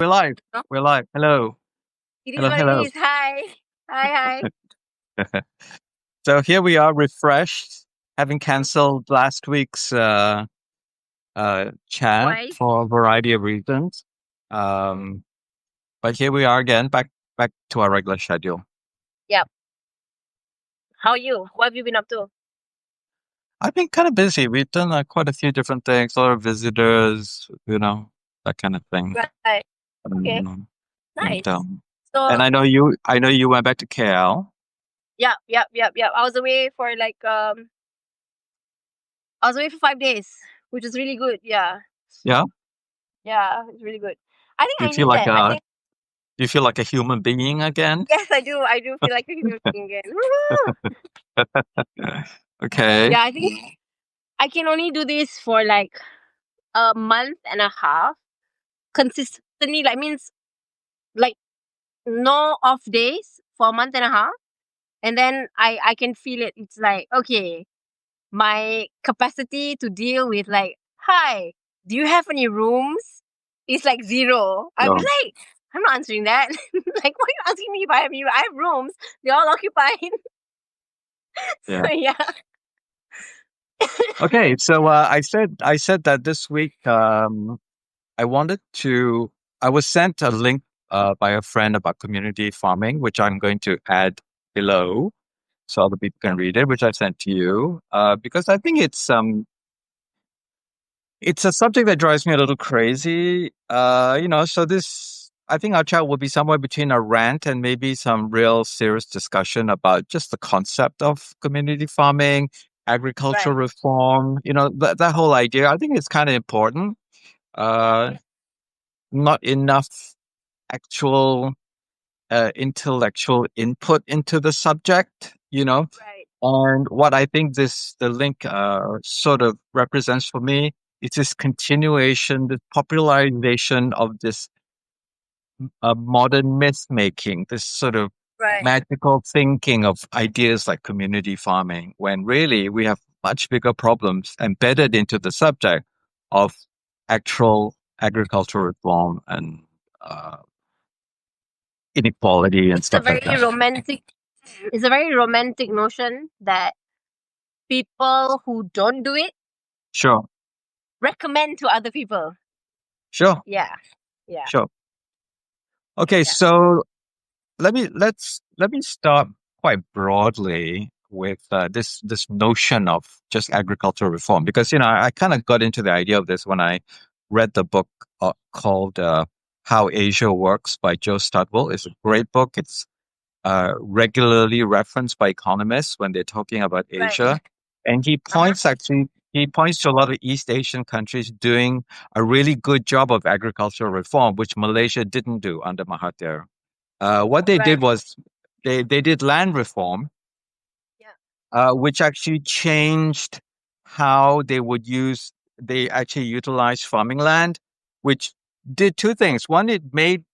We're live. No? We're live. Hello. It is Hello, what it hello. is. Hi. Hi. So here we are refreshed, having Mhm. cancelled last week's chat Twice. for a variety of reasons. Mhm. Um, but here we are again, back to our regular schedule. Yep. How are you? What have you been up to? I've been kind of busy. We've done quite a few different things, a lot of visitors, that kind of thing. Right. Okay. Um, and Nice. um, and So, I know you went back to KL. yep. I was away for I was away for 5 days, which is really good. Yeah. Yeah. Yeah, it's really good. I think Do you I feel need like that. I a think do you feel like a human being again? yes, I do. I do feel like a human being again. Woohoo! Okay. Yeah, I think I can only do this for like a month and a half consistently. Like means like no off days for a month and a half. And then I can feel it. It's like, okay, my capacity to deal with like, hi, do you have any rooms? It's like zero. I'm So, like, I'm not answering that. Like, why are you asking me if I have rooms? They're all occupied. yeah. So yeah. Okay. So I said that this week I wanted to. I was sent a link by a friend about community farming, which I'm going to add below so other people can read it, which I sent to you because I think it's a subject that drives me a little crazy. So this, I think our chat will be somewhere between a rant and maybe some real serious discussion about just the concept of community farming, agricultural Right. reform, that whole idea. I think it's kind of important. Uh, Not enough actual intellectual input into the subject. Right. And what I think the link sort of represents for me is this continuation, this popularization of this modern myth making, this sort of Right. magical thinking of ideas like community farming, when really we have much bigger problems embedded into the subject of actual agricultural reform and uh, inequality and It's a stuff like very that. romantic it's a very romantic notion that people who don't do it Sure, recommend to other people. sure, Yeah. Yeah. sure. Okay, Yeah. so let me start quite broadly with this notion of just agricultural reform because I kind of got into the idea of this when I read the book called How Asia Works by Joe Studwell. It's a great book. It's regularly referenced by economists when they're talking about Right. Asia, and Uh-huh. he points to a lot of East Asian countries doing a really good job of agricultural reform, which Malaysia didn't do under Mahathir. What they did Right. was they did land reform, Yeah. which actually changed how they would use. They actually utilized farming land, which did two things. One, it made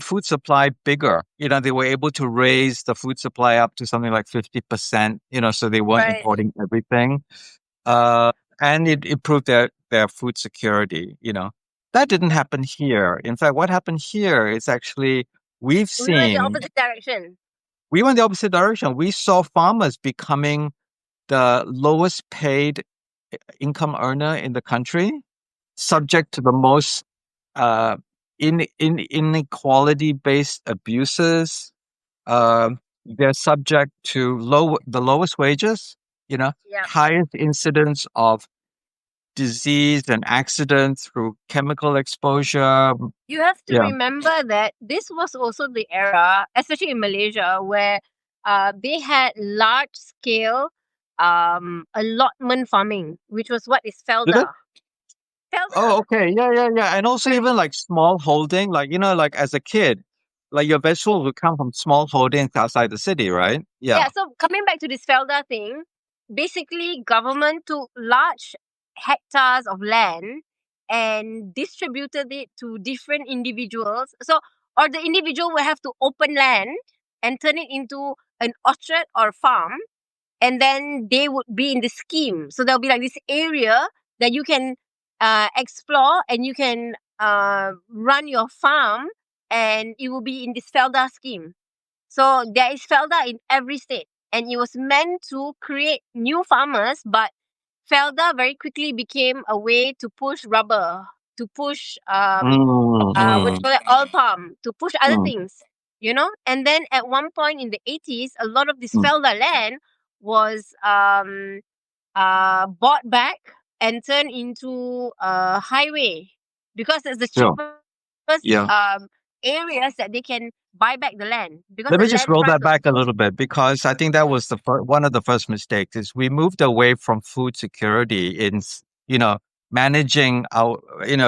food supply bigger. They were able to raise the food supply up to something like 50%. So they weren't Right. importing everything, uh, and it improved their food security. That didn't happen here. In fact, what happened here is actually we've We went the seen opposite direction. we went the opposite direction. We saw farmers becoming the lowest paid income earner in the country, subject to the most uh, inequality based abuses. They're subject to the lowest wages, Yeah. highest incidence of disease and accidents through chemical exposure. You have to Yeah. remember that this was also the era, especially in Malaysia, where they had large scale allotment farming, which was what is Did it? felda. Oh, Felda. okay. Yeah, yeah, yeah. And also Right. even like small holding, like, like as a kid, like your vegetables would come from small holdings outside the city, right? Yeah. Yeah, so coming back to this felda thing, basically government took large hectares of land and distributed it to different individuals. So or the individual will have to open land and turn it into an orchard or farm, and then they would be in the scheme. So there'll be like this area that you can explore, and you can run your farm, and it will be in this Felda scheme. So there is Felda in every state, and it was meant to create new farmers, but Felda very quickly became a way to push rubber, to push Mm, what you mm, call it, oil palm, to push other mm, things, you know. And then at one point in the 80s, a lot of this mm. Felda land was bought back and turned into a highway, because it's the Sure. cheapest Yeah. areas that they can buy back the land, because Let the me just land roll price that was back a low. little bit because I think that was one of the first mistakes is we moved away from food security in, managing our,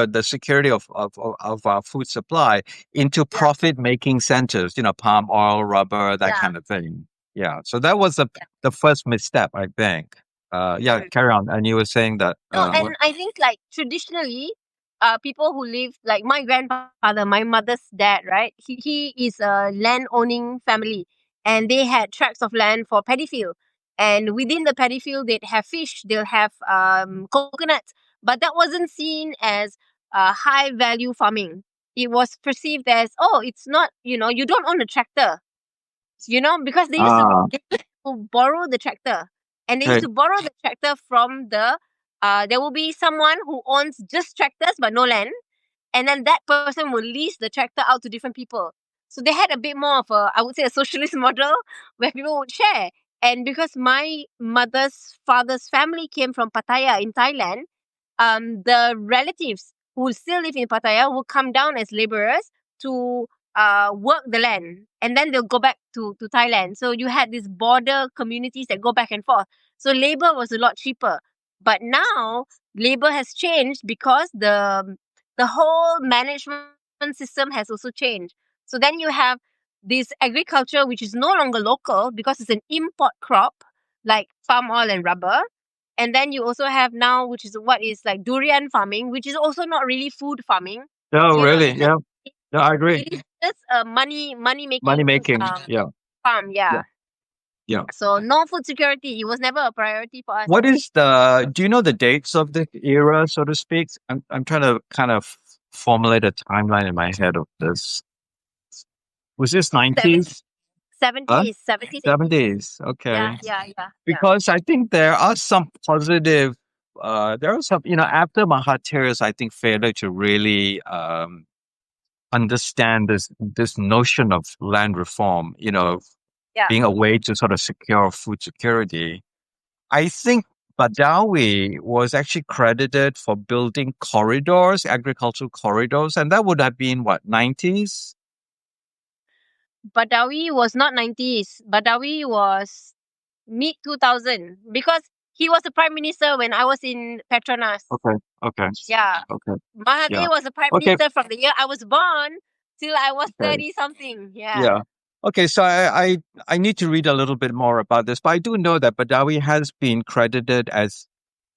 the security of our food supply into Yeah, profit making centers, palm oil, rubber, that yeah, kind of thing. Yeah. So that was yeah. the first misstep, I think. Yeah, Mm. carry on. And you were saying that, No, and I think like traditionally, people who live, like my grandfather, my mother's dad, right? He is a land owning family, and they had tracts of land for paddy field, and within the paddy field they'd have fish, they'll have coconuts, but that wasn't seen as high value farming. It was perceived as, oh, it's not, you don't own a tractor, because they used to, ah, they used to borrow the tractor, and they used okay. to borrow the tractor from the there will be someone who owns just tractors but no land, and then that person will lease the tractor out to different people. So they had a bit more of a, I would say, a socialist model where people would share. And because my mother's father's family came from Pattaya in Thailand, the relatives who still live in Pattaya will come down as laborers to work the land, and then they'll go back to Thailand. So you had these border communities that go back and forth. So labor was a lot cheaper. But now labor has changed because the whole management system has also changed. So then you have this agriculture which is no longer local because it's an import crop like palm oil and rubber. And then you also have now, which is what is like durian farming, which is also not really food farming. Oh, It's really? just Yeah. Yeah, I agree. it is just a money Money making making. Yeah. farm. Yeah. Yeah. Yeah. So no food security. It was never a priority for us. Do you know the dates of the era, so to speak? I'm trying to kind of formulate a timeline in my head of this. Was this Seven, 90s? Huh? 70s, 70s, 80s. 70s. Yeah, Okay. yeah, yeah, yeah, Because I think there are some positive, there are some, after Mahathir's, I think, failure to really understand this notion of land reform, yeah. being a way to sort of secure food security. I think Badawi was actually credited for building corridors, agricultural corridors, and that would have been what, 90s? Badawi was not 90s. Badawi was mid 2000, because he was the prime minister when I was in Petronas. Okay, okay, Yeah. okay, yeah, Mahathir was the prime okay, minister from the year I was born till I was okay, 30 something. Yeah. yeah. Okay, so I need to read a little bit more about this, but I do know that Badawi has been credited as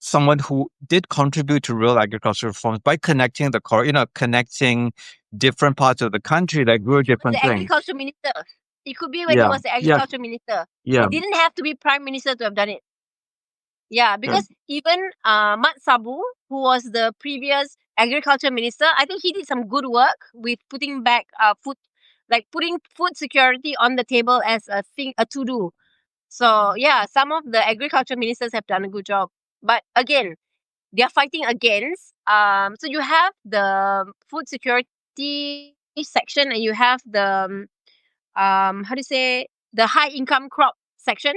someone who did contribute to real agricultural reforms by connecting connecting different parts of the country that grew He was different the things. agriculture minister. It could be when he Yeah, was the yeah, agriculture minister. He yeah. didn't have to be prime minister to have done it. Yeah, Okay. because even Mat Sabu, who was the previous agriculture minister, I think he did some good work with putting back food, like putting food security on the table as a thing, a to do. So yeah, some of the agriculture ministers have done a good job. But again, they are fighting against. So you have the food security section, and you have the how to say, the high income crop section,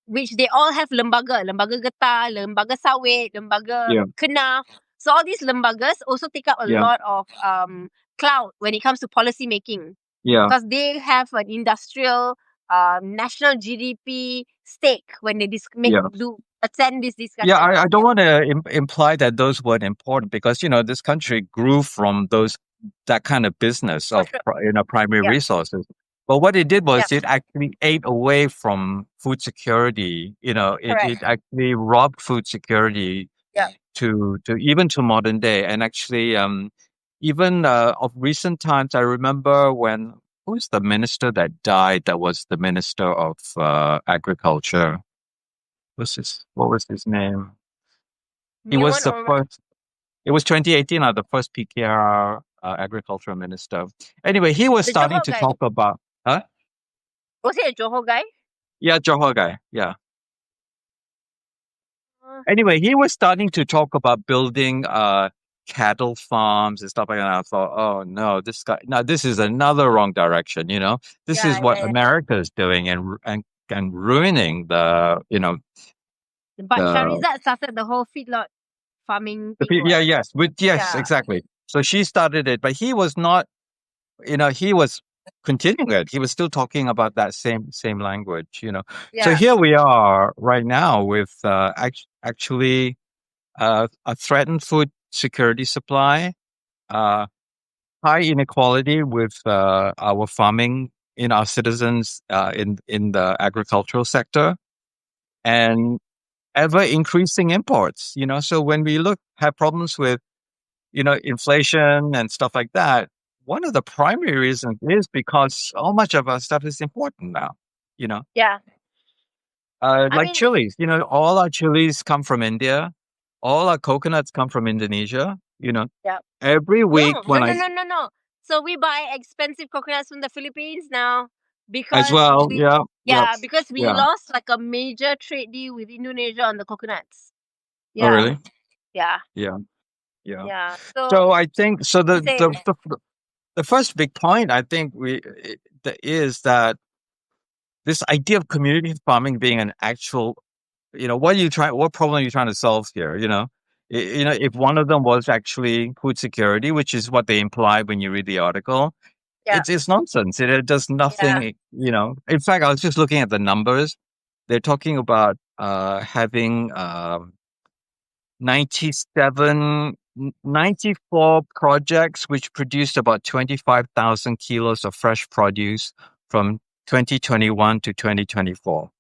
which they all have lembaga getah, lembaga sawit, lembaga Yeah, kena. So all these lembagas also take up a yeah, lot of clout when it comes to policy making, yeah. because they have an industrial national GDP stake when they make Yeah. do attend this Yeah, discussion. I don't Yeah, want to imply that those weren't important because, this country grew from that kind of business for of, sure. primary Yeah, resources. But what it did yeah, was it actually ate away from food security. It correct. actually robbed food security Yeah. to even to modern day. And actually, even of recent times, I remember when, who was the minister that died that was the minister of agriculture? What was his name? He New was one the or first. It was 2018, the first PKR. agriculture minister. Anyway, he was The starting Johor to guy. talk about, huh? Was he a Johor guy? Yeah, Johor guy. Yeah. Uh, Anyway, he was starting to talk about building cattle farms and stuff like that. I thought, oh no, this guy, now this is another wrong direction. This is yeah, what yeah, yeah. America is doing and ruining But the Sharizad started the whole feedlot farming thing, yeah, what? yes, yes, Yeah, exactly. So she started it, but he was not. He was continuing it. He was still talking about that same language. So yeah, here we are right now with actually a threatened food security supply, uh, high inequality with our farming in our citizens in the agricultural sector, and ever increasing imports. So when we have problems with inflation and stuff like that, one of the primary reasons is because so much of our stuff is important now. You know, yeah. I like mean, chilies. All our chilies come from India. All our coconuts come from Indonesia. yeah. Every week No, no, when no, I no, no, no. So we buy expensive coconuts from the Philippines now as because well, we, yeah, yep, yeah, because we yeah. lost like a major trade deal with Indonesia on the coconuts. Oh, Yeah, really? yeah, Yeah, yeah. yeah. So So I think so. you say, The first big point I think is that this idea of community farming being an actual, what problem are you trying to solve here? If one of them was actually food security, which is what they imply when you read the article, yeah, it's nonsense. It does yeah, nothing. In fact, I was just looking at the numbers. They're talking about having 97, 94 projects which produced about 25,000 kilos of fresh produce from 2021 to 2024.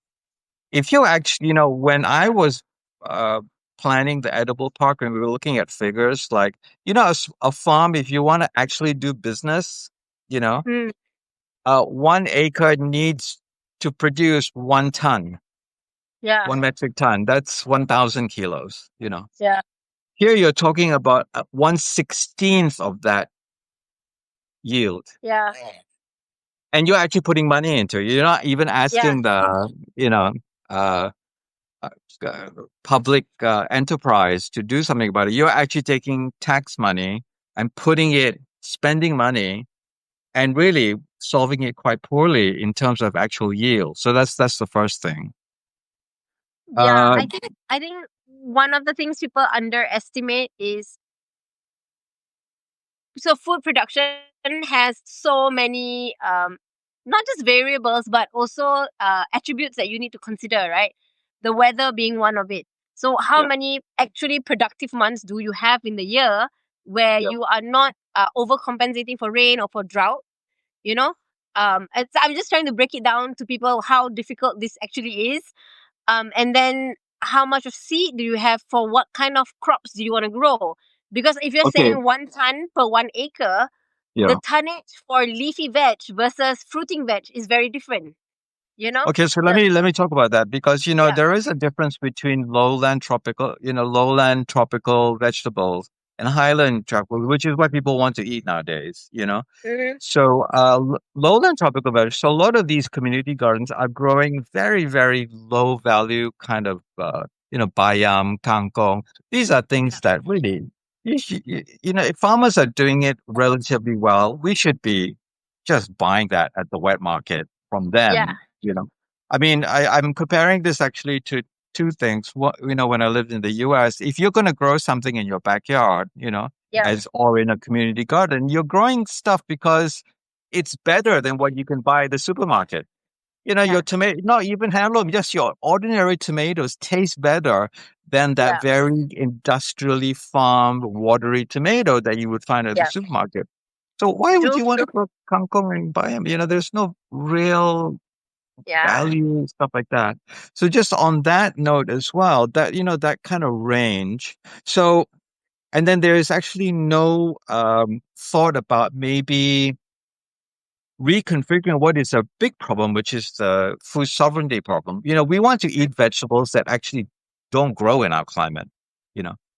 If you actually, when I was uh, planning the edible park and we were looking at figures, like, a farm, if you want to actually do business, you know, mm, 1 acre needs to produce 1 ton, yeah, 1 metric ton. That's 1,000 kilos. yeah, Here you're talking about 1/16th of that yield. yeah, And you're actually putting money into it. You're not even yeah, asking you know, uh, uh, uh, public enterprise to do something about it. You're actually taking tax money and spending money, and really solving it quite poorly in terms of actual yield. So that's the first thing. yeah. Uh, I think one of the things people underestimate is, so food production has so many not just variables but also attributes that you need to consider, right? The weather being one of it. So how yeah, many actually productive months do you have in the year where yeah. you are not overcompensating for rain or for drought, you know? I'm just trying to break it down to people how difficult this actually is. And then how much of seed do you have for what kind of crops do you want to grow? Because if you're Okay, saying 1 ton per 1 acre, the yeah. tonnage for leafy veg versus fruiting veg is very different. You know? Okay, so let The, me let me talk about that because yeah. there is a difference between lowland tropical vegetables and highland tropical, which is what people want to eat nowadays. Hmm. So, lowland tropical veg. So, a lot of these community gardens are growing very, very low value kind of, bayam, kangkong. These are things that really, if farmers are doing it relatively well, we should be just buying that at the wet market from Yeah. them. I mean, I'm comparing this actually to two things. When I lived in the US, if you're going to grow something in your backyard, Yeah. or in a community garden, you're growing stuff because it's better than what you can buy at the supermarket. Your Yeah. tomato, not even handloom, just your ordinary tomatoes taste better than that Yeah. very industrially farmed, watery tomato that you would find at the Yeah. supermarket. So why would True. you want to grow kangkong and buy them? There's no real Yeah. value, stuff like that. So just on that note as well, that kind of range. So, and then there is actually no thought about maybe reconfiguring what is a big problem, which is the food sovereignty problem. We want to eat vegetables that actually don't grow in our climate.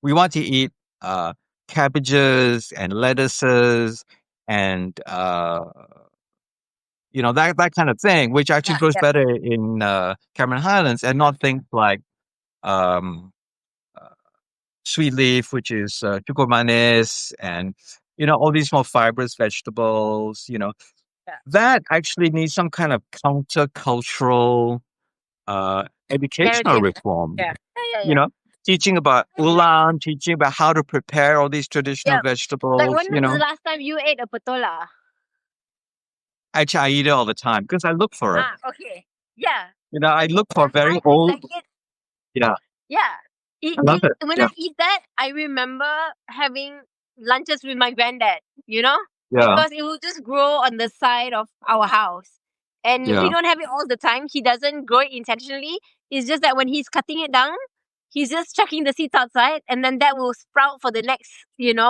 We want to eat uh, cabbages and lettuces and that kind of thing, which actually Yeah, grows yeah, better in Cameron Highlands, and not things like um, uh, sweet leaf, which is chuko manis, and all these more fibrous vegetables. yeah. That actually needs some kind of countercultural educational Narrative. reform. Yeah, yeah, yeah, You yeah. know, teaching about ulam, teaching about how to prepare all these traditional Yeah. Like, vegetables. when was the last time you ate a patola? Actually, I eat it all the time because I look for it. Ah, okay. Yeah. I look for Because very I old. like it. Yeah, Yeah. I love it. When Yeah, I eat that, I remember having lunches with my granddad, yeah, because it will just grow on the side of our house. And we yeah, don't have it all the time. He doesn't grow it intentionally. It's just that when he's cutting it down, he's just chucking the seeds outside, and then that will sprout for the next,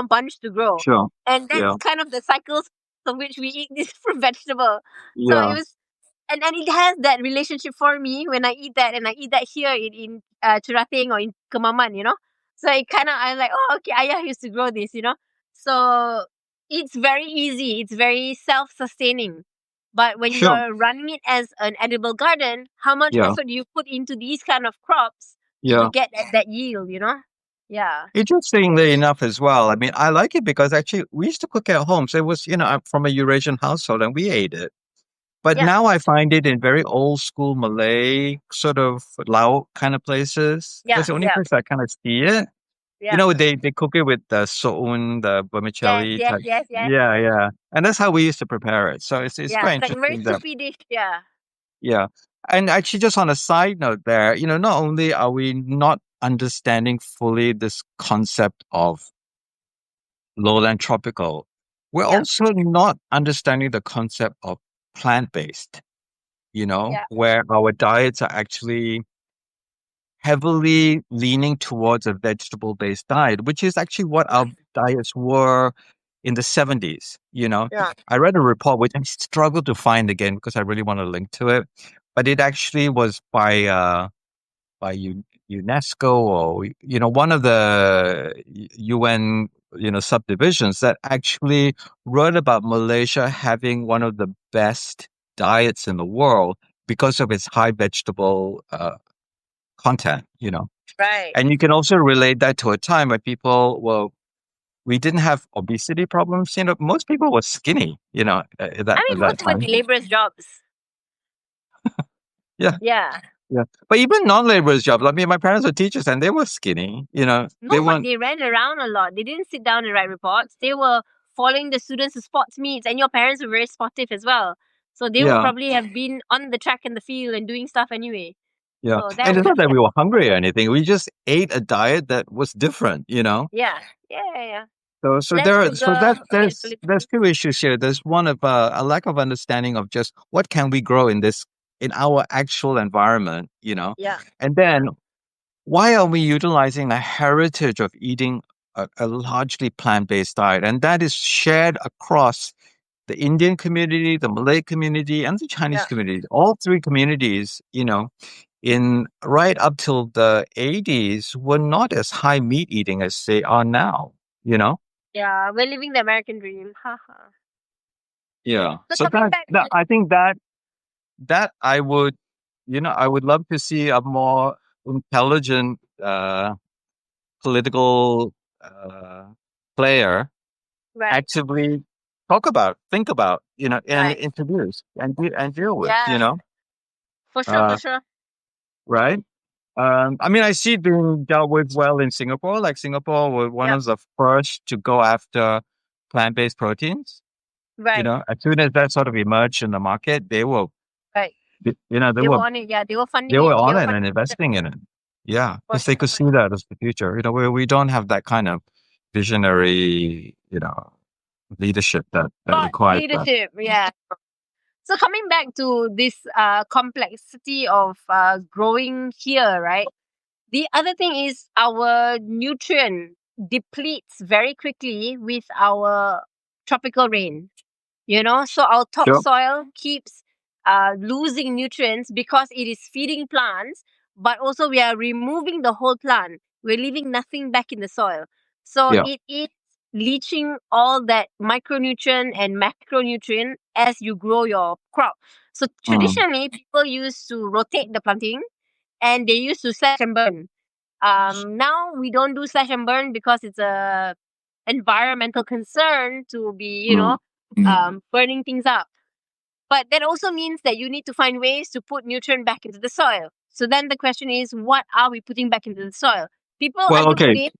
bunch to grow. sure. And that's Yeah, kind of the cycles of which we eat this fruit vegetable. So it yeah, was, and it has that relationship for me when I eat that, and I eat that here in Churating or in Kemaman, So it kind of, I'm like, oh, okay, Ayah used to grow this, So it's very easy. It's very self-sustaining. But when sure. you're running it as an edible garden, how much Yeah, effort do you put into these kind of crops to yeah. get that yield? Yeah. Interestingly enough, as well. I mean, I like it because actually we used to cook at home. So it was, I'm from a Eurasian household and we ate it. But Yeah. now I find it in very old school Malay sort of Lao kind of places. Yeah. That's the only Yeah. place I kind of see it. Yeah. They cook it with the soun, the Yes. vermicelli Yes. type. Yes. Yes. Yeah, yeah. And that's how we used to prepare it. So it's Yeah. quite It's like a very interesting that, soupy dish. Yeah. yeah. And actually, just on a side note there, not only are we not understanding fully this concept of lowland tropical, we're Yeah. also not understanding the concept of plant-based, Yeah. where our diets are actually heavily leaning towards a vegetable-based diet, which is actually what Yeah. our diets were in the 70s. Yeah. I read a report which I struggled to find again because I really want to link to it, but it actually was by UNESCO, or one of the UN subdivisions that actually wrote about Malaysia having one of the best diets in the world because of its high vegetable content. Right. And you can also relate that to a time where we didn't have obesity problems. Most people were skinny. I At mean, that most were time. the laborers' jobs. Yeah. Yeah. Yeah. But even non-laborers jobs, I mean, my parents were teachers and they were skinny, they No, but weren't, they ran around a lot. They didn't sit down and write reports. They were following the students to sports meets, and your parents were very sportive as well. So they would yeah, probably have been on the track and the field and doing stuff anyway. yeah. So that And would it's have not that we helped. were hungry or anything. We just ate a diet that was different. Yeah. Yeah. Yeah. Yeah. So Less there, so sugar, that a bit of there's gluten. two issues here. There's one of a lack of understanding of just what can we grow in our actual environment. Yeah. And then why are we utilizing the heritage of eating a largely plant-based diet? And that is shared across the Indian community, the Malay community, and the Chinese Yeah. community. All three communities, in right up till the 80s, were not as high meat eating as they are now, you know? Yeah. We're living the American dream. Haha. Yeah. So So coming that, back that to I think that I would love to see a more intelligent political uh, player right. actively think about, and Right. introduce and deal with, Yeah. For sure. For uh, sure. right? I mean, I see it being dealt with well in Singapore. Like Singapore was one Yeah. of the first to go after plant-based proteins. Right. As soon as that sort of emerged in the market, Right. they They were were on it. Yeah. They were they funding were it. They on were it funding and it investing in it. Yeah, for because they sure. could see that as the future. Where we don't have that kind of visionary, leadership that Thought requires that. leadership. Yeah. So coming back to this complexity of growing here, right? The other thing is our nutrient depletes very quickly with our tropical rain. So our Sure. topsoil keeps losing nutrients because it is feeding plants, but also we are removing the whole plant. We're leaving nothing back in the soil. So Yeah. it is leaching all that micronutrient and macronutrient as you grow your crop. So Mm. traditionally, people used to rotate the planting and they used to slash and burn. Now we don't do slash and burn because it's a environmental concern to be, Mm. burning things up. But that also means that you need to find ways to put nutrient back into the soil. So then the question is, what are we putting back into the soil? People Well, until okay. today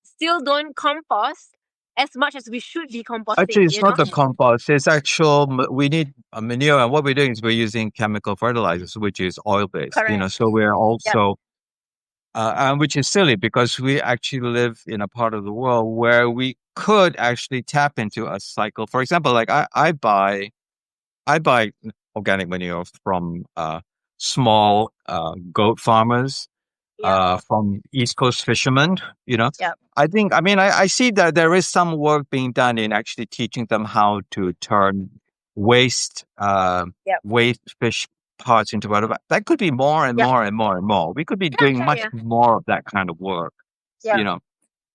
still don't compost as much as we should be Actually, composting, it's not the compost. It's actual. We need a manure, and what we're doing is we're using chemical fertilizers, which is oil based. You know, Correct. so we're Yep. also, and which is silly because we actually live in a part of the world where we could actually tap into a cycle. For example, like I buy organic manure from small goat farmers, Yep. from East Coast fishermen. You know, Yep. I mean, I see that there is some work being done in actually teaching them how to turn waste, Yep. waste fish parts into whatever. That could be more and Yep. more and more and more. We could be Yeah. doing Yeah. much Yeah. more of that kind of work, you Yeah. know,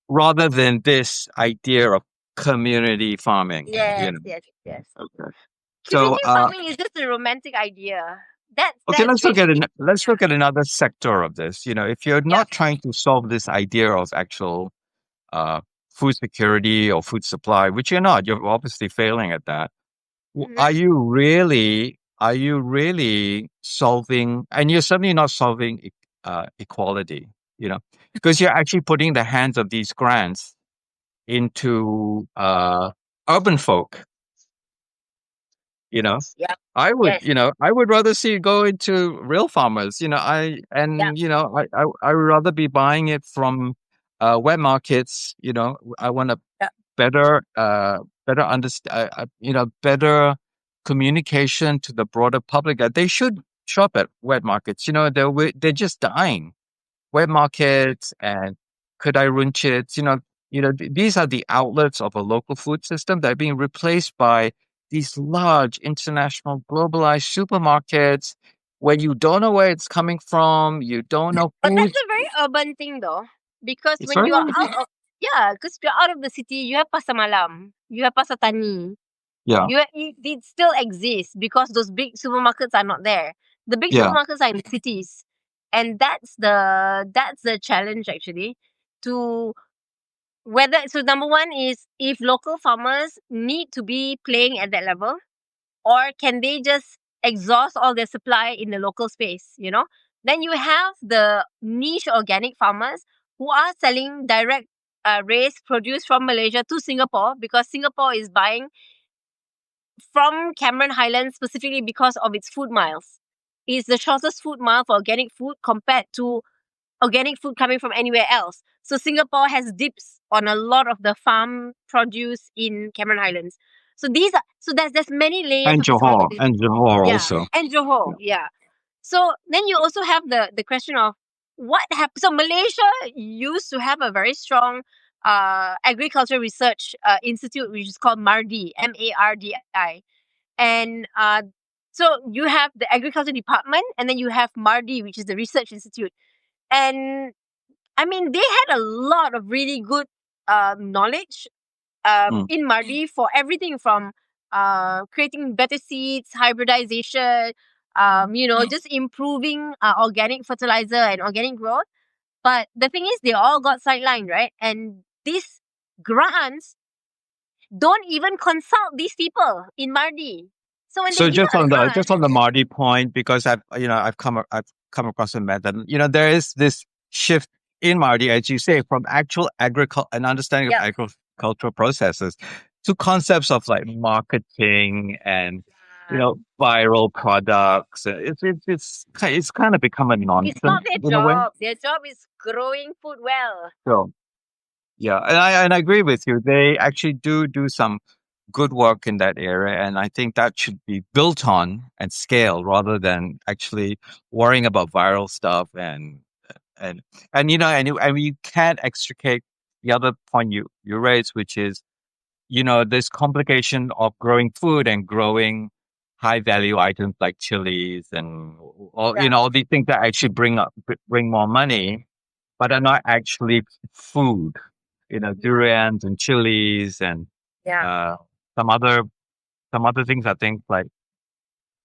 rather than this idea of community farming, you Yes. know. Yes. Yes. Okay. So, Community farming is just a romantic idea. okay, That's basically let's look at another sector of this. You know, if you're yeah. not trying to solve this idea of actual uh, food security or food supply, which you're not, you're obviously failing at that. Mm-hmm. Are you really solving? And you're certainly not solving equality. You know, because you're actually putting the hands of these grants into urban folk. You know, Yep. I would, Yes. I would rather see it go into real farmers. Yep. I would rather be buying it from wet markets. You know, I want a Yep. better, better understand, better communication to the broader public that they should shop at wet markets. You know, they're just dying. Wet markets and Kedai Runchits, these are the outlets of a local food system that are being replaced by these large international globalized supermarkets where you don't know where it's coming from, you don't know But that's who a very urban thing though. Because it's when very you are out of yeah, because you're out of the city, you have Pasar Malam, you have Pasar Tani. yeah, It still exists because those big supermarkets are not there. The big yeah. supermarkets are in cities. And that's the challenge actually. To whether so number one is if local farmers need to be playing at that level, or can they just exhaust all their supply in the local space. Then you have the niche organic farmers who are selling direct raised produce from Malaysia to Singapore because Singapore is buying from Cameron Highlands specifically because of its food miles. It's the shortest food mile for organic food compared to organic food coming from anywhere else. So Singapore has dips on a lot of the farm produce in Cameron Highlands. So there's many layers of responsibility. And Johor Yeah, also. and Johor. Yeah. Yeah. So then you also have the question of what happened. So Malaysia used to have a very strong agriculture research institute, which is called MARDI, MARDI, and so you have the agriculture department, and then you have MARDI, which is the research institute. And I mean, they had a lot of really good knowledge Mm. in MARDI for everything from creating better seeds, hybridization, just improving organic fertilizer and organic growth. But the thing is, they all got sidelined, right? And these grants don't even consult these people in MARDI. So when they So give out a just grant, on the Marty point, because I've come across a method. You know, there is this shift in Marty, as you say, from actual agriculture and understanding of yep, agricultural processes to concepts of like marketing and viral products. It's kind of become a it's not nonsense their in a way. job. Their job is growing food well. So yeah, and I agree with you. They actually do some good work in that area, and I think that should be built on and scaled rather than actually worrying about viral stuff and and you can't extricate the other point you raised, which is this complication of growing food and growing high value items like chilies and Yeah. all these things that actually bring more money, but are not actually food. durians and chilies and Yeah. uh, some other some other things. I think like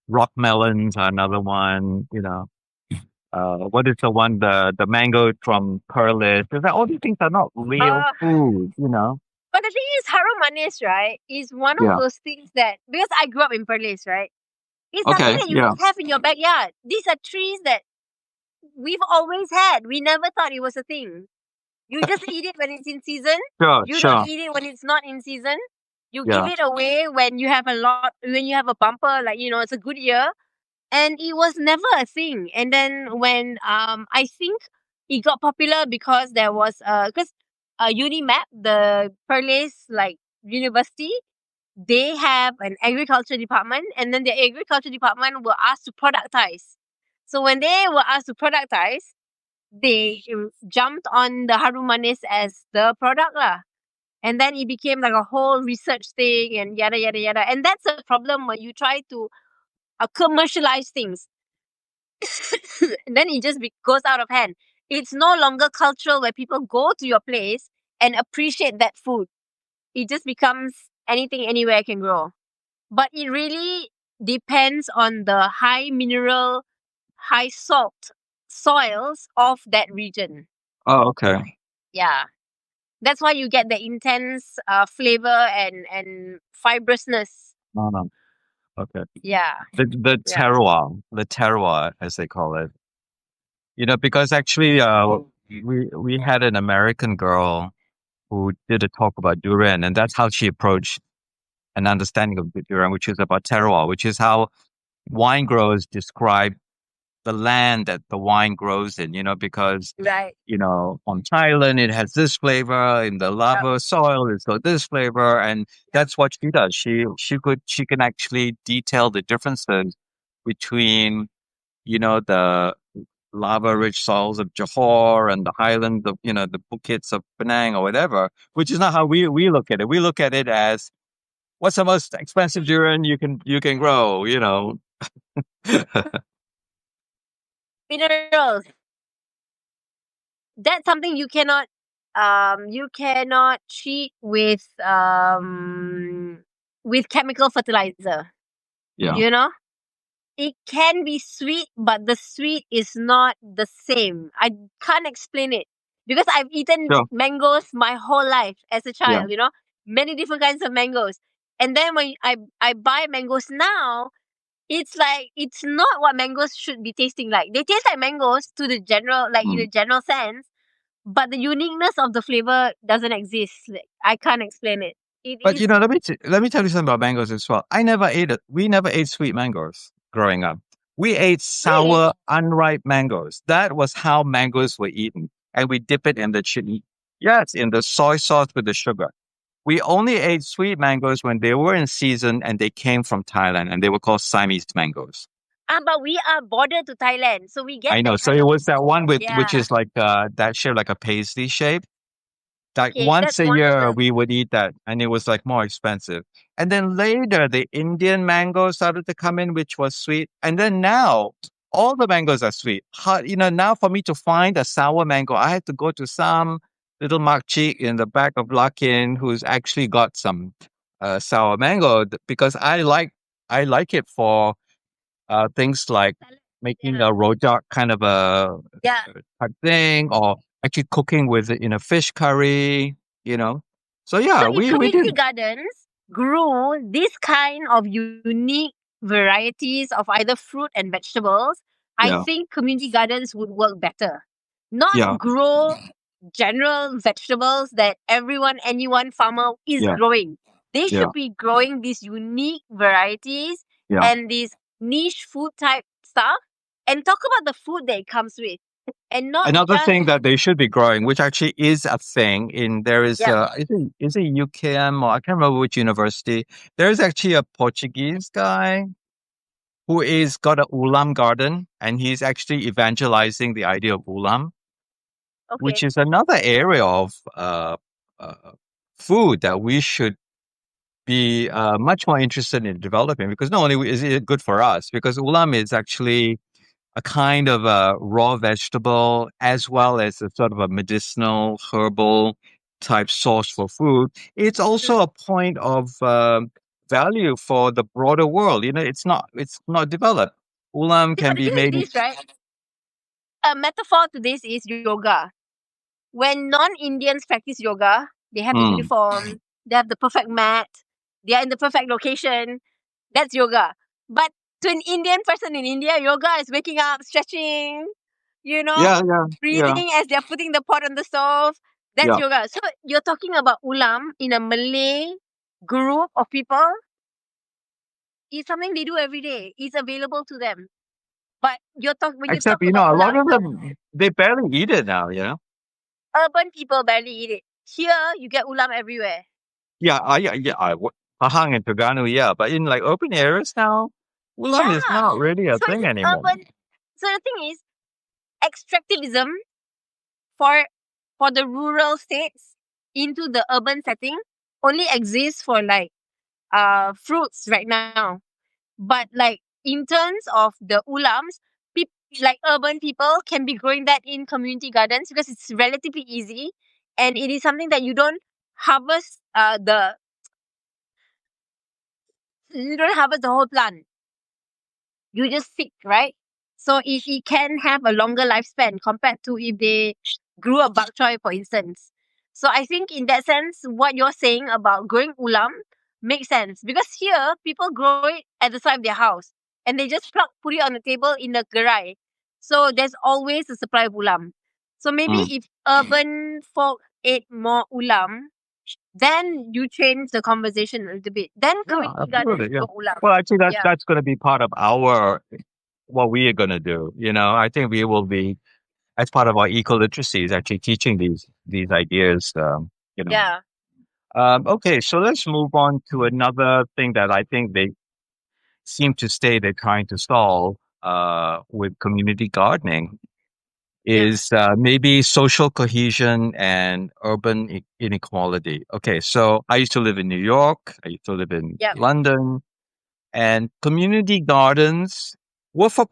rock melons are another one. What is the one the mango from Perlis? Because all these things are not real Uh, food. but the thing is, harum manis, right, is one of Yeah. those things that, because I grew up in Perlis, right, it's something Okay. that you Yeah. just have in your backyard. These are trees that we've always had. We never thought it was a thing. You just eat it when it's in season. Sure. You don't Sure. eat it when it's not in season. You give Yeah. it away when you have a lot, when you have a bumper, like, it's a good year. And it was never a thing. And then when I think it got popular because there was because Unimap, the Perlis like university, they have an agriculture department, and then the agriculture department were asked to productize. So when they were asked to productize, they jumped on the harum manis as the product lah. And then it became like a whole research thing and yada yada yada. And that's a problem when you try to commercialize things. And then it just goes out of hand. It's no longer cultural where people go to your place and appreciate that food. It just becomes anything anywhere can grow. But it really depends on the high mineral, high salt soils of that region. Oh, okay. Yeah. That's why you get the intense flavor and fibrousness. No, no. Okay. Yeah. The Yeah. terroir, as they call it. Because actually, we had an American girl who did a talk about durian, and that's how she approached an understanding of the durian, which is about terroir, which is how wine growers describe the land that the wine grows in. Because Right. on Thailand it has this flavor, in the Yep. lava soil it's got this flavor, and that's what she does. She can actually detail the differences between the lava-rich soils of Johor and the highlands of the Bukids of Penang or whatever, which is not how we look at it. We look at it as what's the most expensive durian you can grow. Minerals. That's something you cannot cheat with chemical fertilizer. Yeah, You know? It can be sweet, but the sweet is not the same. I can't explain it because I've eaten sure, mangoes my whole life as a yeah. child, many different kinds of mangoes. And then when I buy mangoes now, it's like it's not what mangoes should be tasting like. They taste like mangoes to the general, like in Mm. a general sense, but the uniqueness of the flavor doesn't exist. Like, I can't explain it. It But is let me tell you something about mangoes as well. I never ate it. We never ate sweet mangoes growing up. We ate really. sour, unripe mangoes. That was how mangoes were eaten, and we dip it in the chili. Yes, in the soy sauce with the sugar. We only ate sweet mangoes when they were in season and they came from Thailand, and they were called Siamese mangoes. But we are border to Thailand, so we get I know. that So kind it of. was that one which Yeah. is like that shape, like a paisley shape. Like Okay, once that's a one of year them. we would eat that, and it was like more expensive. And then later the Indian mango started to come in, which was sweet. And then now all the mangoes are sweet. Now for me to find a sour mango, I had to go to some little makcik in the back of Lakin who's actually got some sour mango because I like it for things like Salad. making Yeah. a rojak kind of a Yeah. type thing, or actually cooking with it in a fish curry, you know. So So yeah, if we community did. gardens grew this kind of unique varieties of either fruit and vegetables, I Yeah, think community gardens would work better. Not yeah, grow general vegetables that anyone farmer is yeah, growing. They yeah, should be growing these unique varieties yeah. and these niche food type stuff and talk about the food that it comes with and not Another just. thing that they should be growing, which actually is a thing in there is Yeah. is it UKM, or I can't remember which university. There is actually a Portuguese guy who is got a ulam garden, and he's actually evangelizing the idea of ulam, which Okay. is another area of uh, food that we should be much more interested in developing, because not only is it good for us, because ulam is actually a kind of a raw vegetable as well as a sort of a medicinal herbal type source for food, it's Mhm. also a point of value for the broader world. It's not developed. Ulam See, but can the be thing is made. this, right? A metaphor to this is yoga. When non-Indians practice yoga, they have the Mm. uniform, they have the perfect mat, they are in the perfect location. That's yoga. But to an Indian person in India, yoga is waking up, stretching, you know, Yeah, yeah, yeah, breathing as they're putting the pot on the stove. That's yeah. yoga. So you're talking about ulam in a Malay group of people. It's something they do every day. It's available to them. But when you Except talk about a lot ulam, of them they barely eat it now. urban people barely eat it. Here, you get ulam everywhere. Pahang and Terengganu, yeah, but in like urban areas now, ulam is Yeah. not really a So it's thing an anymore. urban. So the thing is, extractivism for the rural states into the urban setting only exists for like fruits right now. But like in terms of the ulams, people like urban people can be growing that in community gardens because it's relatively easy and it is something that harvest the you don't harvest the whole plant. You just pick, right? So it can have a longer lifespan compared to if they grew a bok choy, for instance. So I think in that sense, what you're saying about growing ulam makes sense because here people grow it at the side of their house and they just put it on the table in the garai. So there's always a supply of ulam. So maybe Mm. if urban folk ate more ulam, then you change the conversation a little bit. Then Yeah, community gardens absolutely. Yeah. grow ulam. Well, actually, that's Yeah, that's going to be part of our what we are going to do. I think we will be as part of our eco literacy is actually teaching these ideas. You know. yeah, Okay, so let's move on to another thing that I think they seem to say they're trying to solve with community gardening yeah, is maybe social cohesion and urban inequality. Okay, so I used to live in New York, I used to live in yeah. London, and community gardens were for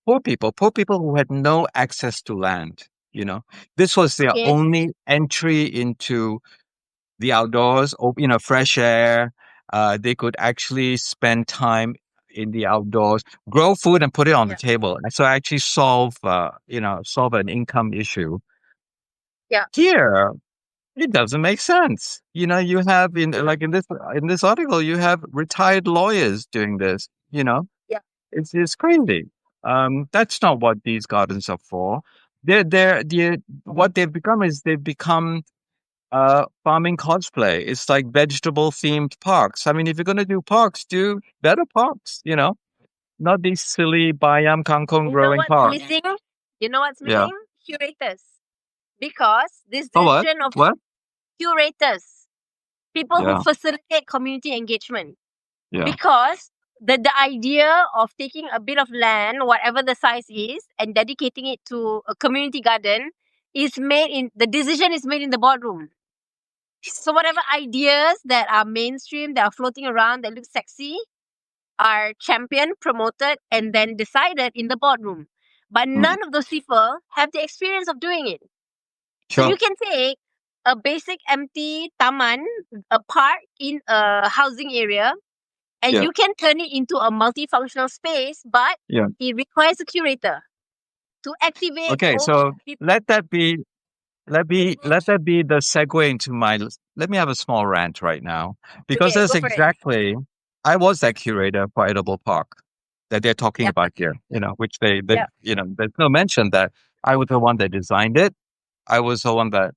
poor people who had no access to land. This was their Okay. only entry into the outdoors, fresh air. They could actually spend time in the outdoors, grow food, and put it on the Yeah, table. And so actually solve an income issue. yeah, Here, it doesn't make sense. You have like in this article, you have retired lawyers doing this. yeah. It's crazy. That's not what these gardens are for. They're what they've become is they've become farming cosplay. It's like vegetable themed parks. I mean, if you're going to do parks, do better parks, not these silly bayam kangkong You know growing what's parks. missing? You know what's Yeah. missing? Curators. Because this Oh, what? decision of What? curators, people who Yeah. facilitate community engagement. Yeah. Because the idea of taking a bit of land, whatever the size is, and dedicating it to a community garden the decision is made in the boardroom. So whatever ideas that are mainstream, that are floating around, that look sexy, are championed, promoted, and then decided in the boardroom. But Mm. none of those people have the experience of doing it. So you Sure. can take a basic empty taman, a park in a housing area, and Yeah. you can turn it into a multifunctional space, but Yeah. it requires a curator to activate Okay. all So people. let that be let that be the segue into let me have a small rant right now because Okay, that's go for it. exactly I was that curator for Edible Park that they're talking Yeah, about here, which yeah, there's no mention that I was the one that designed it. I was the one that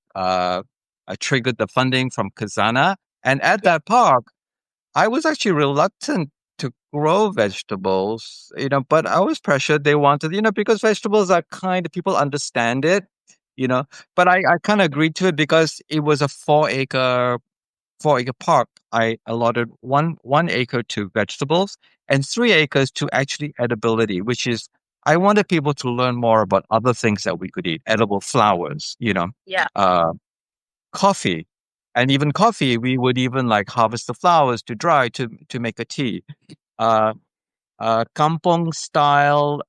triggered the funding from Kazana. And at yeah, that park, I was actually reluctant to grow vegetables, but I was pressured. They wanted, because vegetables are people understand it, you know, but I kind of agreed to it because it was a 4-acre park. I allotted one acre to vegetables and 3 acres to actually edibility, which is I wanted people to learn more about other things that we could eat, edible flowers, yeah, uh, coffee. And even coffee, we would even like harvest the flowers to dry to make a tea. Uh, kampong style.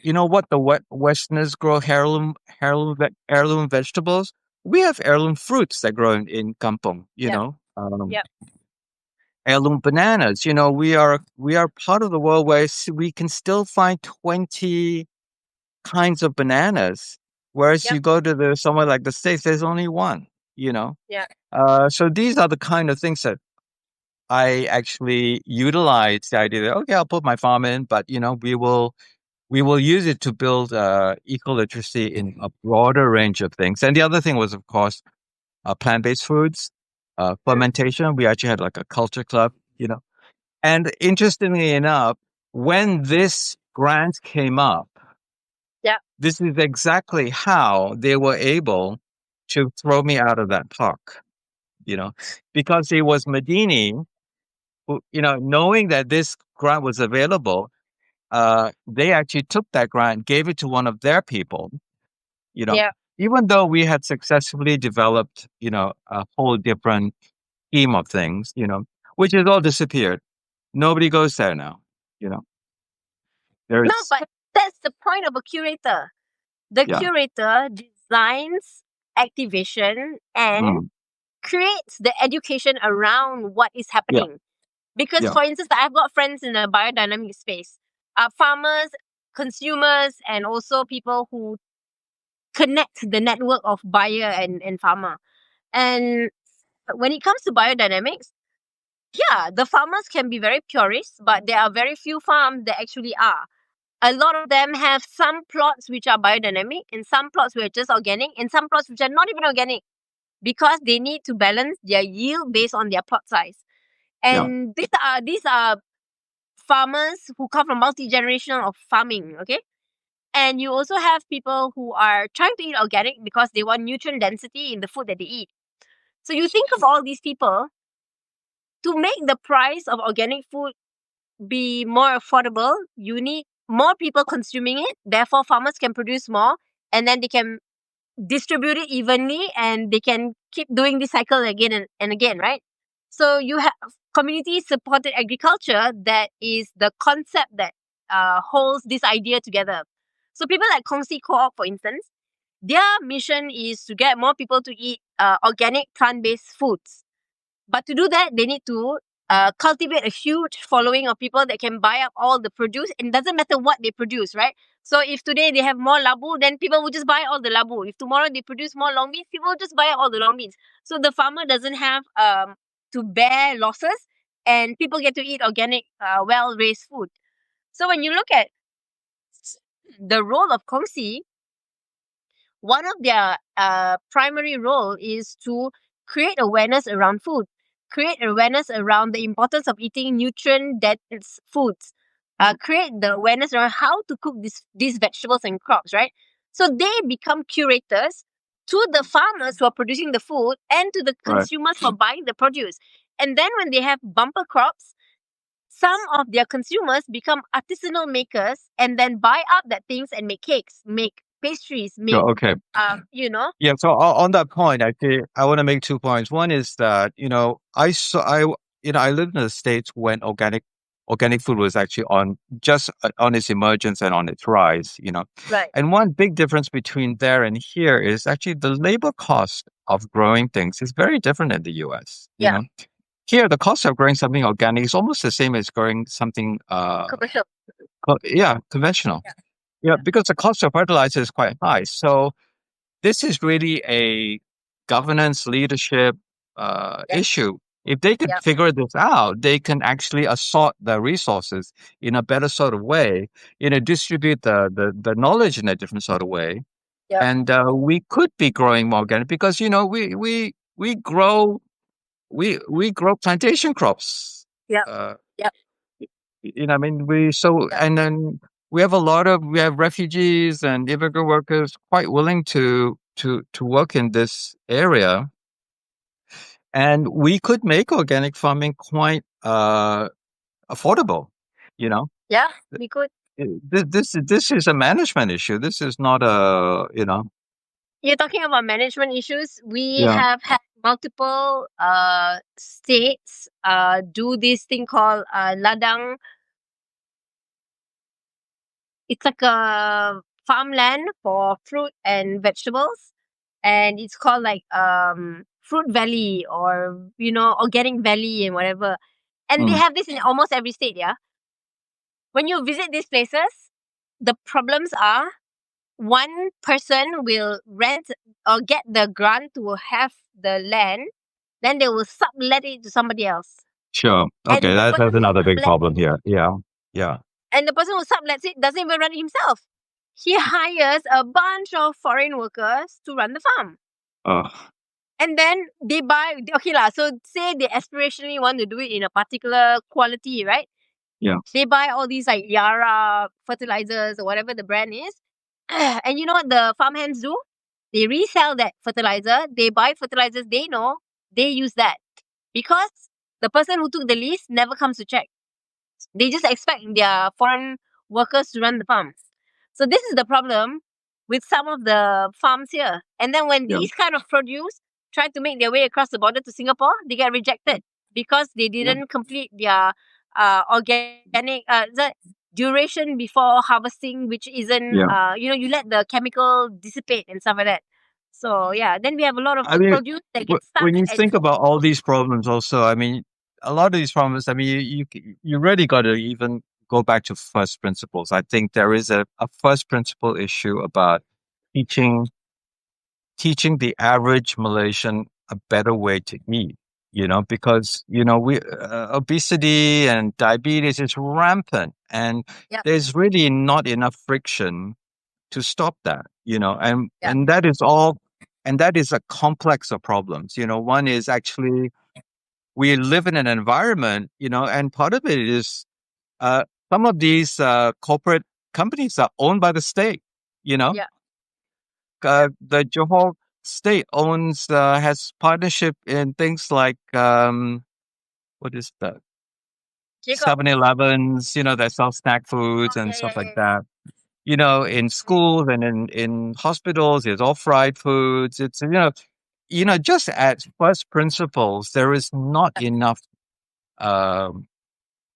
You know what the Westerners grow heirloom vegetables. we have heirloom fruits that grow in kampong, Yep. Yep. heirloom bananas. We are part of the world where we can still find 20 kinds of bananas, whereas Yep. you go to somewhere like the States, there's only one. You know, Yeah. so these are the kind of things that I actually utilize the idea that, okay, I'll put my farm in, but we will use it to build eco literacy in a broader range of things. And the other thing was, of course, plant-based foods, Mm. fermentation. We actually had like a culture club. And interestingly enough, when this grant came up, Yeah. this is exactly how they were able to throw me out of that park, you know, because it was Medini who, knowing that this grant was available, they actually took that grant, gave it to one of their people, you know, Yeah. even though we had successfully developed, a whole different scheme of things, which has all disappeared. Nobody goes there now, you know, No, there's, but that's the point of a curator. The yeah, curator designs activation and mm, creates the education around what is yeah, happening. Because, yeah, for instance, I've got friends in the biodynamic space, farmers, consumers, and also people who connect the network of buyer and farmer. And when it comes to biodynamics, yeah, the farmers can be very purists, but there are very few farms that actually are. A lot of them have some plots which are biodynamic, and some plots which are just organic, and some plots which are not even organic because they need to balance their yield based on their plot size. yeah, And these are farmers who come from multi-generational of farming, okay? And you also have people who are trying to eat organic because they want nutrient density in the food that they eat. So you think of all these people to make the price of organic food be more affordable, you need more people consuming it. Therefore, farmers can produce more and then they can distribute it evenly and they can keep doing this cycle again and again, right? So you have community supported agriculture that is the concept that holds this idea together. So people like Kongsi Co-op, for instance, their mission is to get more people to eat organic plant-based foods. But to do that, they need to cultivate a huge following of people that can buy up all the produce. And it doesn't matter what they produce, right? So if today they have more labu, then people will just buy all the labu. If tomorrow they produce more long beans, people will just buy all the long beans. So the farmer doesn't have to bear losses, and people get to eat organic, well-raised food. So when you look at the role of Kongsi, one of their primary role is to create awareness around food, create awareness around the importance of eating nutrient-dense foods, create the awareness around how to cook these vegetables and crops, right? So they become curators to the farmers who are producing the food and to the right. consumers who are buying the produce. And then when they have bumper crops, some of their consumers become artisanal makers and then buy up that things and make cakes, make pastries, make Sure, okay. you know. Yeah, so on that point, actually, I want to make 2 points. One is that, I lived in the States when organic food was actually on its emergence and on its rise. Right. And one big difference between there and here is actually the labor cost of growing things is very different in the US. Yeah. Here, the cost of growing something organic is almost the same as growing something, Commercial. yeah, conventional. Yeah. Yeah, Yeah. because the cost of fertilizer is quite high. So this is really a governance leadership Yeah. issue. If they could Yeah. figure this out, they can actually assort the resources in a better sort of way, distribute the knowledge in a different sort of way. Yeah. And we could be growing more organic because, we grow plantation crops. Yeah. Uh, Yeah. I mean, and then we have refugees and immigrant workers quite willing to work in this area, and we could make organic farming quite affordable. You know, Yeah. We could. this is a management issue. This is not You're talking about management issues. We yeah, have had multiple states do this thing called ladang. It's like a farmland for fruit and vegetables. and it's called like Fruit Valley, or Organic Valley and whatever. And they Mm, have this in almost every state. Yeah, when you visit these places, the problems are one person will rent or get the grant to have the land, then they will sublet it to somebody else. sure. Okay, And the that's person who another big sublet problem here. Yeah. Yeah. and the person who sublets it doesn't even run it himself. He hires a bunch of foreign workers to run the farm. Oh, And then they buy, okay lah, so say they aspirationally want to do it in a particular quality, right? yeah. They buy all these like Yara fertilizers or whatever the brand is. And you know what the farmhands do? They resell that fertilizer. They buy fertilizers they know. They use that. Because the person who took the lease never comes to check. They just expect their foreign workers to run the farms. So this is the problem with some of the farms here. And then when Yeah. these kind of produce try to make their way across the border to Singapore, they get rejected because they Yeah. didn't complete their organic the duration before harvesting, which isn't Yeah. you let the chemical dissipate and stuff like that. So yeah, then we have a lot of I mean, produce that gets stuck when you at think about all these problems, also, I mean, a lot of these problems, I mean, you really got to even go back to first principles. I think there is a first principle issue about teaching teaching the average Malaysian a better way to eat. Because we obesity and diabetes is rampant, and Yep, there's really not enough friction to stop that. And yep, that is a complex of problems. One is actually we live in an environment, and part of it is uh, some of these corporate companies are owned by the state. You know, yep, yep. the Johor state has partnership in things like what is that? Jacob. 7-Elevens, that sell snack foods Oh, and yeah, stuff yeah, like yeah. that. In schools and in hospitals, it's all fried foods. It's just at first principles, there is not enough um,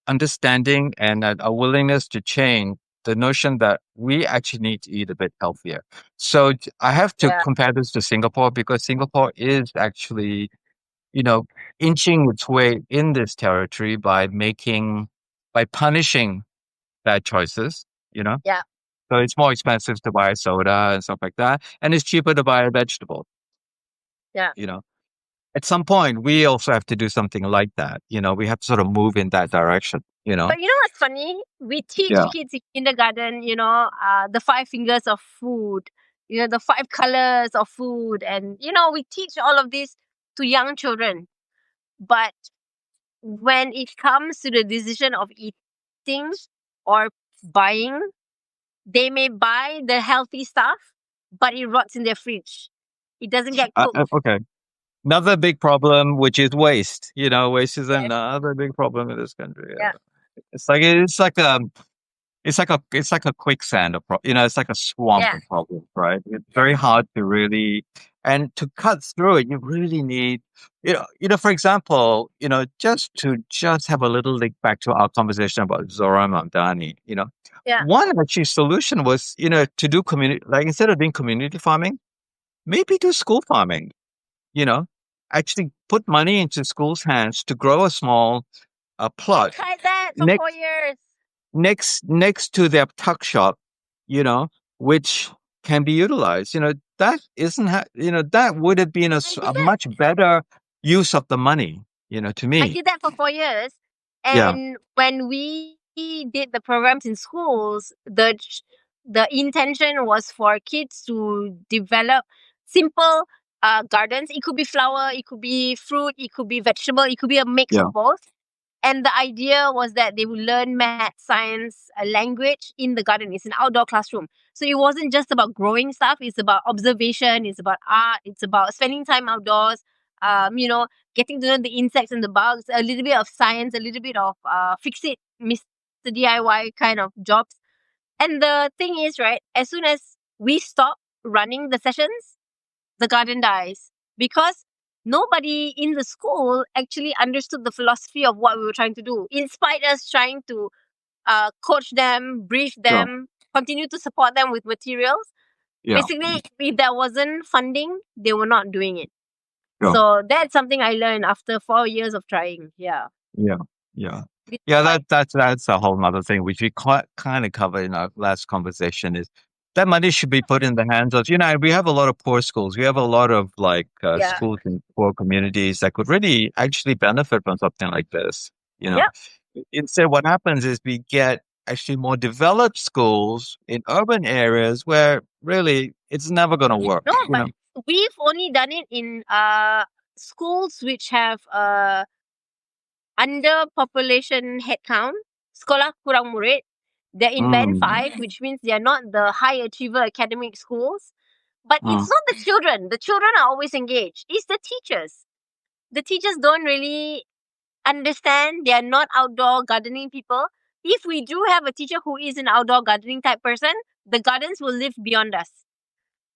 understanding and a willingness to change the notion that we actually need to eat a bit healthier. So I have to Yeah, compare this to Singapore because Singapore is actually, you know, inching its way in this territory by punishing bad choices, you know. yeah, So it's more expensive to buy soda and stuff like that, and it's cheaper to buy a vegetable, yeah. you know. At some point, we also have to do something like that. We have to sort of move in that direction. But you know what's funny? We teach Yeah. kids in kindergarten, the five fingers of food, the five colors of food, and we teach all of this to young children. But when it comes to the decision of eating or buying, they may buy the healthy stuff, but it rots in their fridge. It doesn't get cooked. Okay. Another big problem, which is waste. Waste is Yes. another big problem in this country. Yeah. Yeah. It's like a quicksand of it's like a swamp Yeah. of problems, right? It's Yeah. very hard to really and to cut through it. You really need, for example, just have a little link back to our conversation about Zora Mamdani. Yeah. One actually solution was, to do community, like instead of doing community farming, maybe do school farming. You know, Actually put money into schools' hands to grow a small I plot tried that for next 4 years. next to their tuck shop, you know, which can be utilized. That isn't that would have been I a did that. much better use of the money. To I me, did that for 4 years. yeah, And when we did the programs in schools, the intention was for kids to develop simple gardens. It could be flower, it could be fruit, it could be vegetable, it could be a mix yeah, of both. And the idea was that they would learn math, science, language in the garden. It's an outdoor classroom. So it wasn't just about growing stuff. It's about observation. It's about art. It's about spending time outdoors. Getting to know the insects and the bugs. A little bit of science. A little bit of fix it, Mr. DIY kind of jobs. And the thing is, right? As soon as we stop running the sessions, the garden dies because nobody in the school actually understood the philosophy of what we were trying to do. In spite us trying to coach them, brief sure, them, continue to support them with materials, Yeah. Basically, if there wasn't funding, they were not doing it. Sure. So that's something I learned after 4 years of trying. Yeah. Yeah. Yeah. This is Yeah, why. that's a whole other thing which we kind of covered in our last conversation is that money should be put in the hands of, we have a lot of poor schools. We have a lot of like Yeah. schools in poor communities that could really actually benefit from something like this. You know, Yep. instead, what happens is we get actually more developed schools in urban areas where really it's never going to work. No, but we've only done it in schools which have under population headcount, sekolah kurang murid. They're in band Mm, 5, which means they're not the high achiever academic schools. But it's mm, not the children. The children are always engaged. It's the teachers. The teachers don't really understand. They are not outdoor gardening people. If we do have a teacher who is an outdoor gardening type person, the gardens will live beyond us.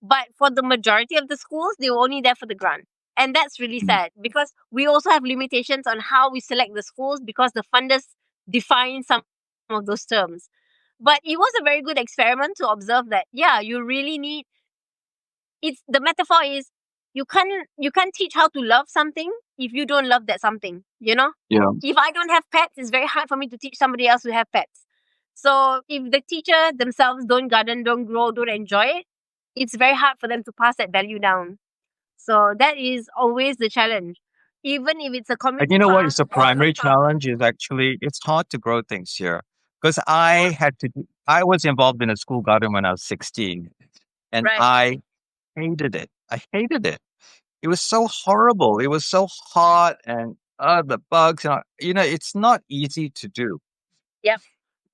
But for the majority of the schools, they were only there for the grant. And that's really mm. sad because we also have limitations on how we select the schools because the funders define some of those terms. But it was a very good experiment to observe that, yeah, you really need it's the metaphor is you can't teach how to love something if you don't love that something, you know? Yeah. If I don't have pets, it's very hard for me to teach somebody else to have pets. So if the teacher themselves don't garden, don't grow, don't enjoy it, it's very hard for them to pass that value down. So that is always the challenge. Even if it's a And you community know what farm is the or a primary farm. challenge is actually it's hard to grow things here because I was involved in a school garden when I was 16 and Right. I hated it. I hated it. It was so horrible. It was so hot and the bugs and it's not easy to do. Yep.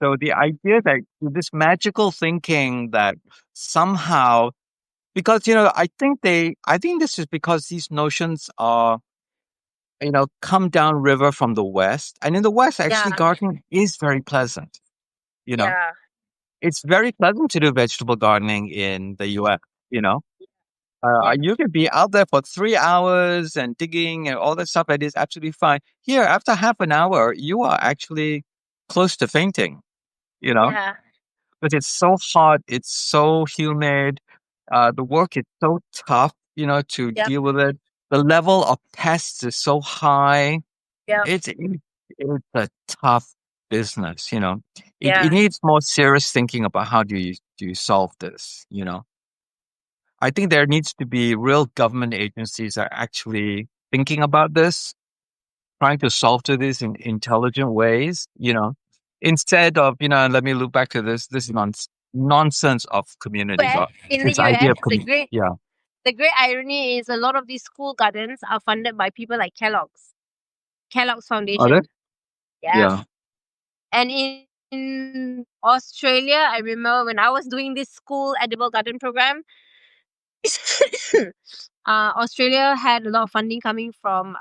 So the idea that this magical thinking that somehow because I think this is because these notions are come downriver from the West. And in the West, Yeah. actually, gardening is very pleasant. You know, Yeah. it's very pleasant to do vegetable gardening in the US. You know, Yeah. you can be out there for 3 hours and digging and all that stuff. And it's absolutely fine. Here, after half an hour, you are actually close to fainting, you know, Yeah. because it's so hot, it's so humid. The work is so tough, to Yep. deal with it. The level of pests is so high. Yep. It's a tough business, you know. It Yeah. needs more serious thinking about how do you solve this, you know. I think there needs to be real government agencies that are actually thinking about this, trying to solve to this in intelligent ways, instead of, and let me look back to this nonsense of community But God. in the This idea US, of yeah. the great irony is a lot of these school gardens are funded by people like Kellogg's Are they? Foundation. Yeah. Yeah. And in Australia, I remember when I was doing this school edible garden program, Australia had a lot of funding coming from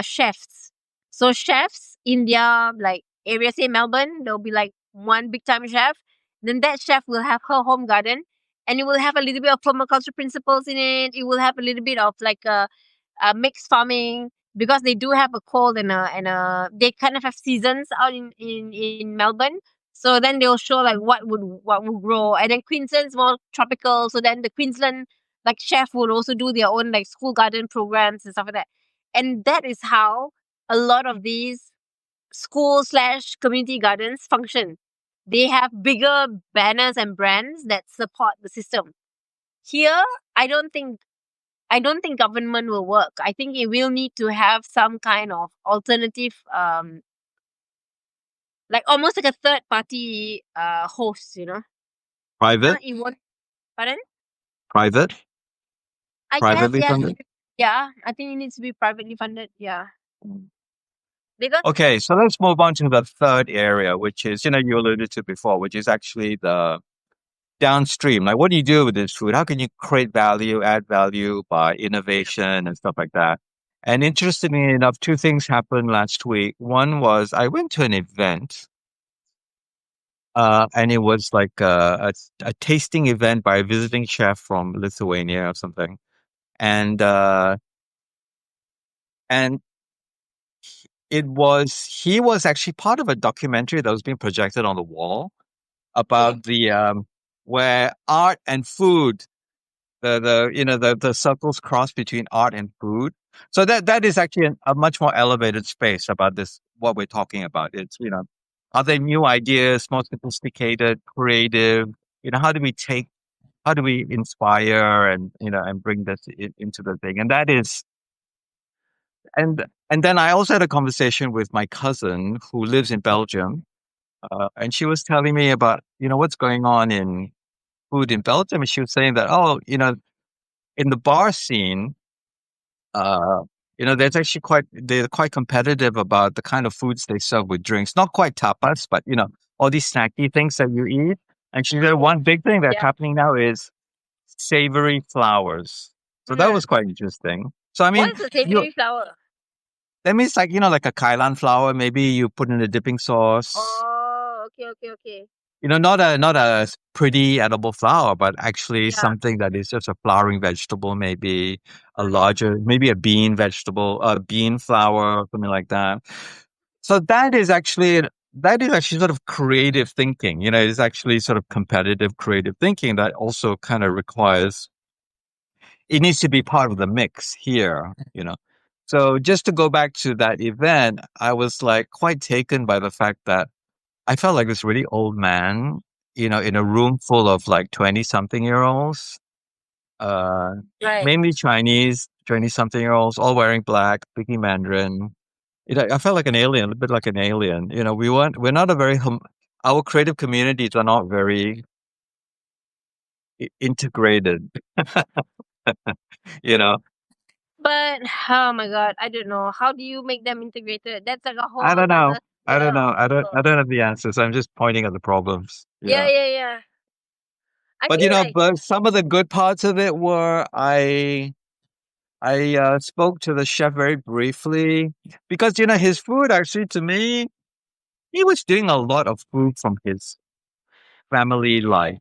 chefs. So chefs in their like area, say Melbourne, there'll be like one big time chef. Then that chef will have her home garden, and it will have a little bit of permaculture principles in it. It will have a little bit of like a mixed farming because they do have a cold and they kind of have seasons out in Melbourne. So then they'll show like what would grow, and then Queensland's more tropical. So then the Queensland like chef would also do their own like school garden programs and stuff like that. And that is how a lot of these school slash community gardens function. They have bigger banners and brands that support the system. Here, I don't think I don't think government will work. I think it will need to have some kind of alternative, like almost like a third party host. Private, It won't. Pardon? private, I guess privately yeah, funded. yeah. I think it needs to be privately funded. Yeah, because Okay, so let's move on to the third area, which is, you alluded to before, which is actually the downstream. Like, what do you do with this food? How can you create value, add value by innovation and stuff like that? And interestingly enough, two things happened last week. One was I went to an event, and it was like a tasting event by a visiting chef from Lithuania or something. And, and he was actually part of a documentary that was being projected on the wall okay, about where art and food, the circles cross between art and food. So that is actually a much more elevated space about this, what we're talking about. It's, are there new ideas, more sophisticated, creative? How do we inspire and, and bring this into the thing? And that is, and then I also had a conversation with my cousin who lives in Belgium. And she was telling me about, what's going on in food in Belgium. And she was saying that, oh, in the bar scene, uh, there's actually they're quite competitive about the kind of foods they serve with drinks. Not quite tapas, but, all these snacky things that you eat. And she said one big thing that's Yeah. happening now is savory flowers. So that Mm. was quite interesting. So, I mean, What is a you savory flower? that means like, like a Kailan flower, maybe you put in a dipping sauce. Oh, okay, okay, okay. Not a pretty edible flower, but actually Yeah. something that is just a flowering vegetable, maybe Mm. maybe a bean vegetable, a bean flower, something like that. So that is actually sort of creative thinking. It's actually sort of competitive creative thinking that also kind of requires, it needs to be part of the mix here. So just to go back to that event, I was like quite taken by the fact that I felt like this really old man, in a room full of like 20 something year olds, uh, Right. mainly Chinese, 20 something year olds, all wearing black, speaking Mandarin. I felt like an alien, a bit like an alien. We're not a very, our creative communities are not very integrated, you know. But oh my god, I don't know. How do you make them integrated? That's like a I whole don't know. other I don't sphere of know. I people. don't have the answers. I'm just pointing at the problems. Yeah, Yeah. yeah, yeah. I But feel like but some of the good parts of it were I spoke to the chef very briefly because his food actually to me, he was doing a lot of food from his family life,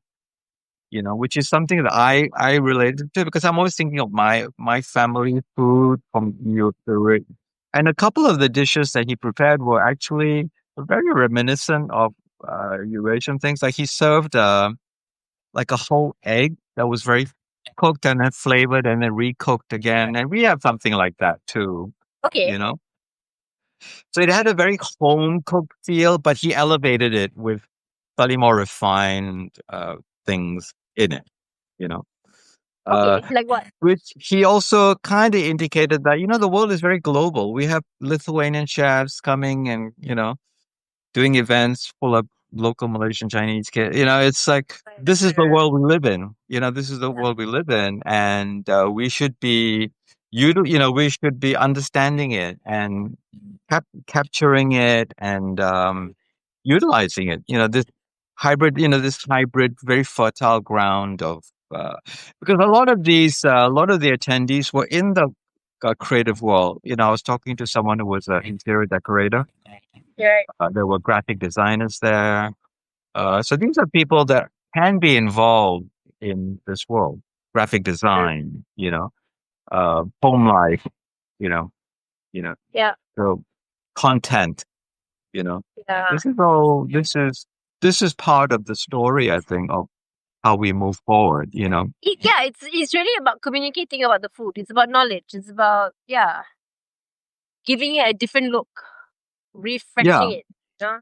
which is something that I related to because I'm always thinking of my family food from youth. And a couple of the dishes that he prepared were actually very reminiscent of Eurasian things. Like he served like a whole egg that was very cooked and then flavored and then recooked again. And we have something like that too, okay, you know? So it had a very home cooked feel, but he elevated it with slightly more refined things in it, you know? Uh, okay. Like what? which he also kind of indicated that, the world is very global. We have Lithuanian chefs coming and, doing events full of local Malaysian Chinese kids. It's like Right. this is the world we live in. This is the Yeah. world we live in, and we should be we should be understanding it and capturing it and utilizing it. This hybrid, very fertile ground of because a lot of the attendees were in the creative world. I was talking to someone who was an interior decorator. You're right. There were graphic designers there. So these are people that can be involved in this world. Graphic Mm. design, home life, you know, Yeah, so content, you know. yeah. This is all. This is part of the story, I think, of how we move forward. Yeah, it's really about communicating about the food. It's about knowledge. It's about giving it a different look, Yeah. refreshing it. You know?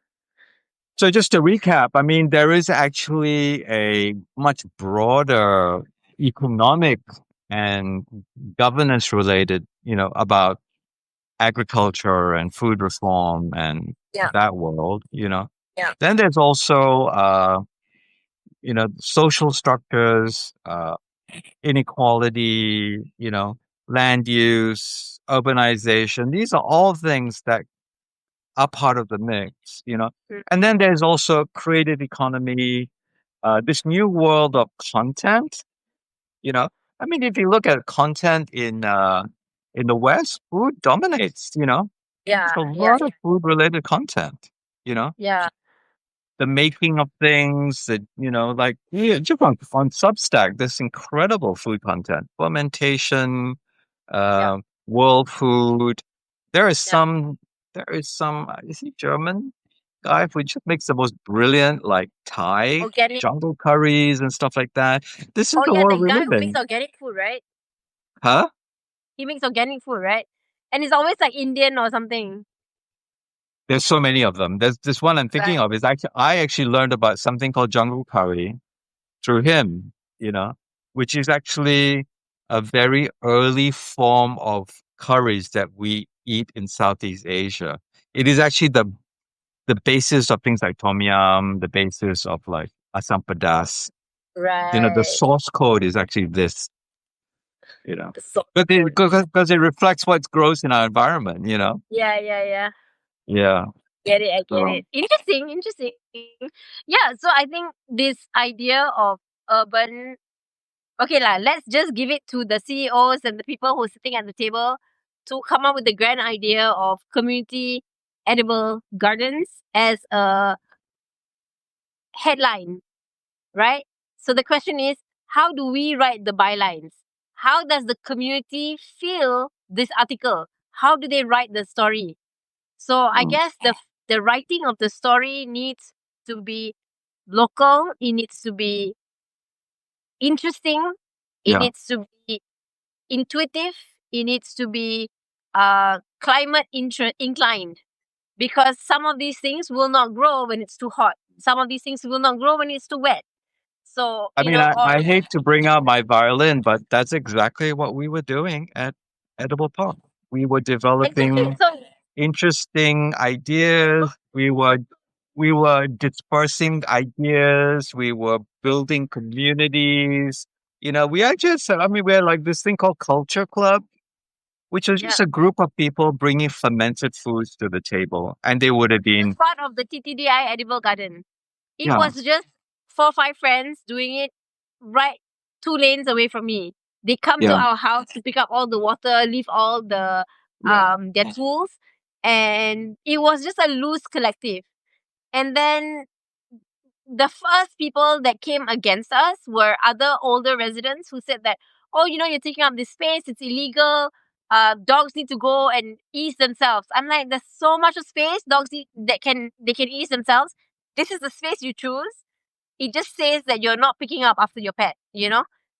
So just to recap, I mean, there is actually a much broader economic and governance related, about agriculture and food reform and Yeah, that world. yeah, Then there's also, social structures, inequality, land use, urbanization. These are all things that are part of the mix. mm, And then there's also creative economy, this new world of content, you know. I mean, if you look at content in the West, food dominates. There's yeah, a yeah, lot of food related content, you know, yeah, the making of things that, like yeah, just on Substack, this incredible food content, fermentation, yeah, world food. There is yeah. some, is he German? guy who just makes the most brilliant like Thai Organic. jungle curries and stuff like that. This is Oh the yeah, world the we guy live who makes in, organic food, right? huh? He makes organic food, right? And it's always like Indian or something. There's so many of them. There's this one I'm thinking Right. of is actually I actually learned about something called jungle curry through him, you know, which is actually a very early form of curries that we eat in Southeast Asia. It is actually the basis of things like tom yum, the basis of like asam pedas. You know, the Right. source code is actually this, you know, The source but code. because it reflects what grows in our environment, you know. Yeah, yeah, yeah. Yeah. Get it, I get So it. Interesting, interesting. Yeah, so I think this idea of urban, okay lah, let's just give it to the CEOs and the people who are sitting at the table to come up with the grand idea of community edible gardens as a headline, right? So the question is, how do we write the bylines? How does the community feel this article? How do they write the story? So I mm, guess the writing of the story needs to be local. It needs to be interesting. It yeah. needs to be intuitive. It needs to be climate inclined, because some of these things will not grow when it's too hot. Some of these things will not grow when it's too wet. So I mean, or I hate to bring out my violin, but that's exactly what we were doing at Edible Park. We were exactly. developing So interesting ideas. We were dispersing ideas. We were building communities. You know, we are just, I mean, we're like this thing called Culture Club, which was yeah, just a group of people bringing fermented foods to the table. And they would have it was been, part of the TTDI edible garden. It yeah, was just 4 or 5 friends doing it right 2 lanes away from me. They come to yeah, our house to pick up all the water, leave all yeah, their tools, and it was just a loose collective. And then the first people that came against us were other older residents who said that, oh, you're taking up this space, it's illegal. Dogs need to go and ease themselves. I'm like, there's so much of space. Dogs need, that can they can ease themselves. This is the space you choose. It just says that you're not picking up after your pet.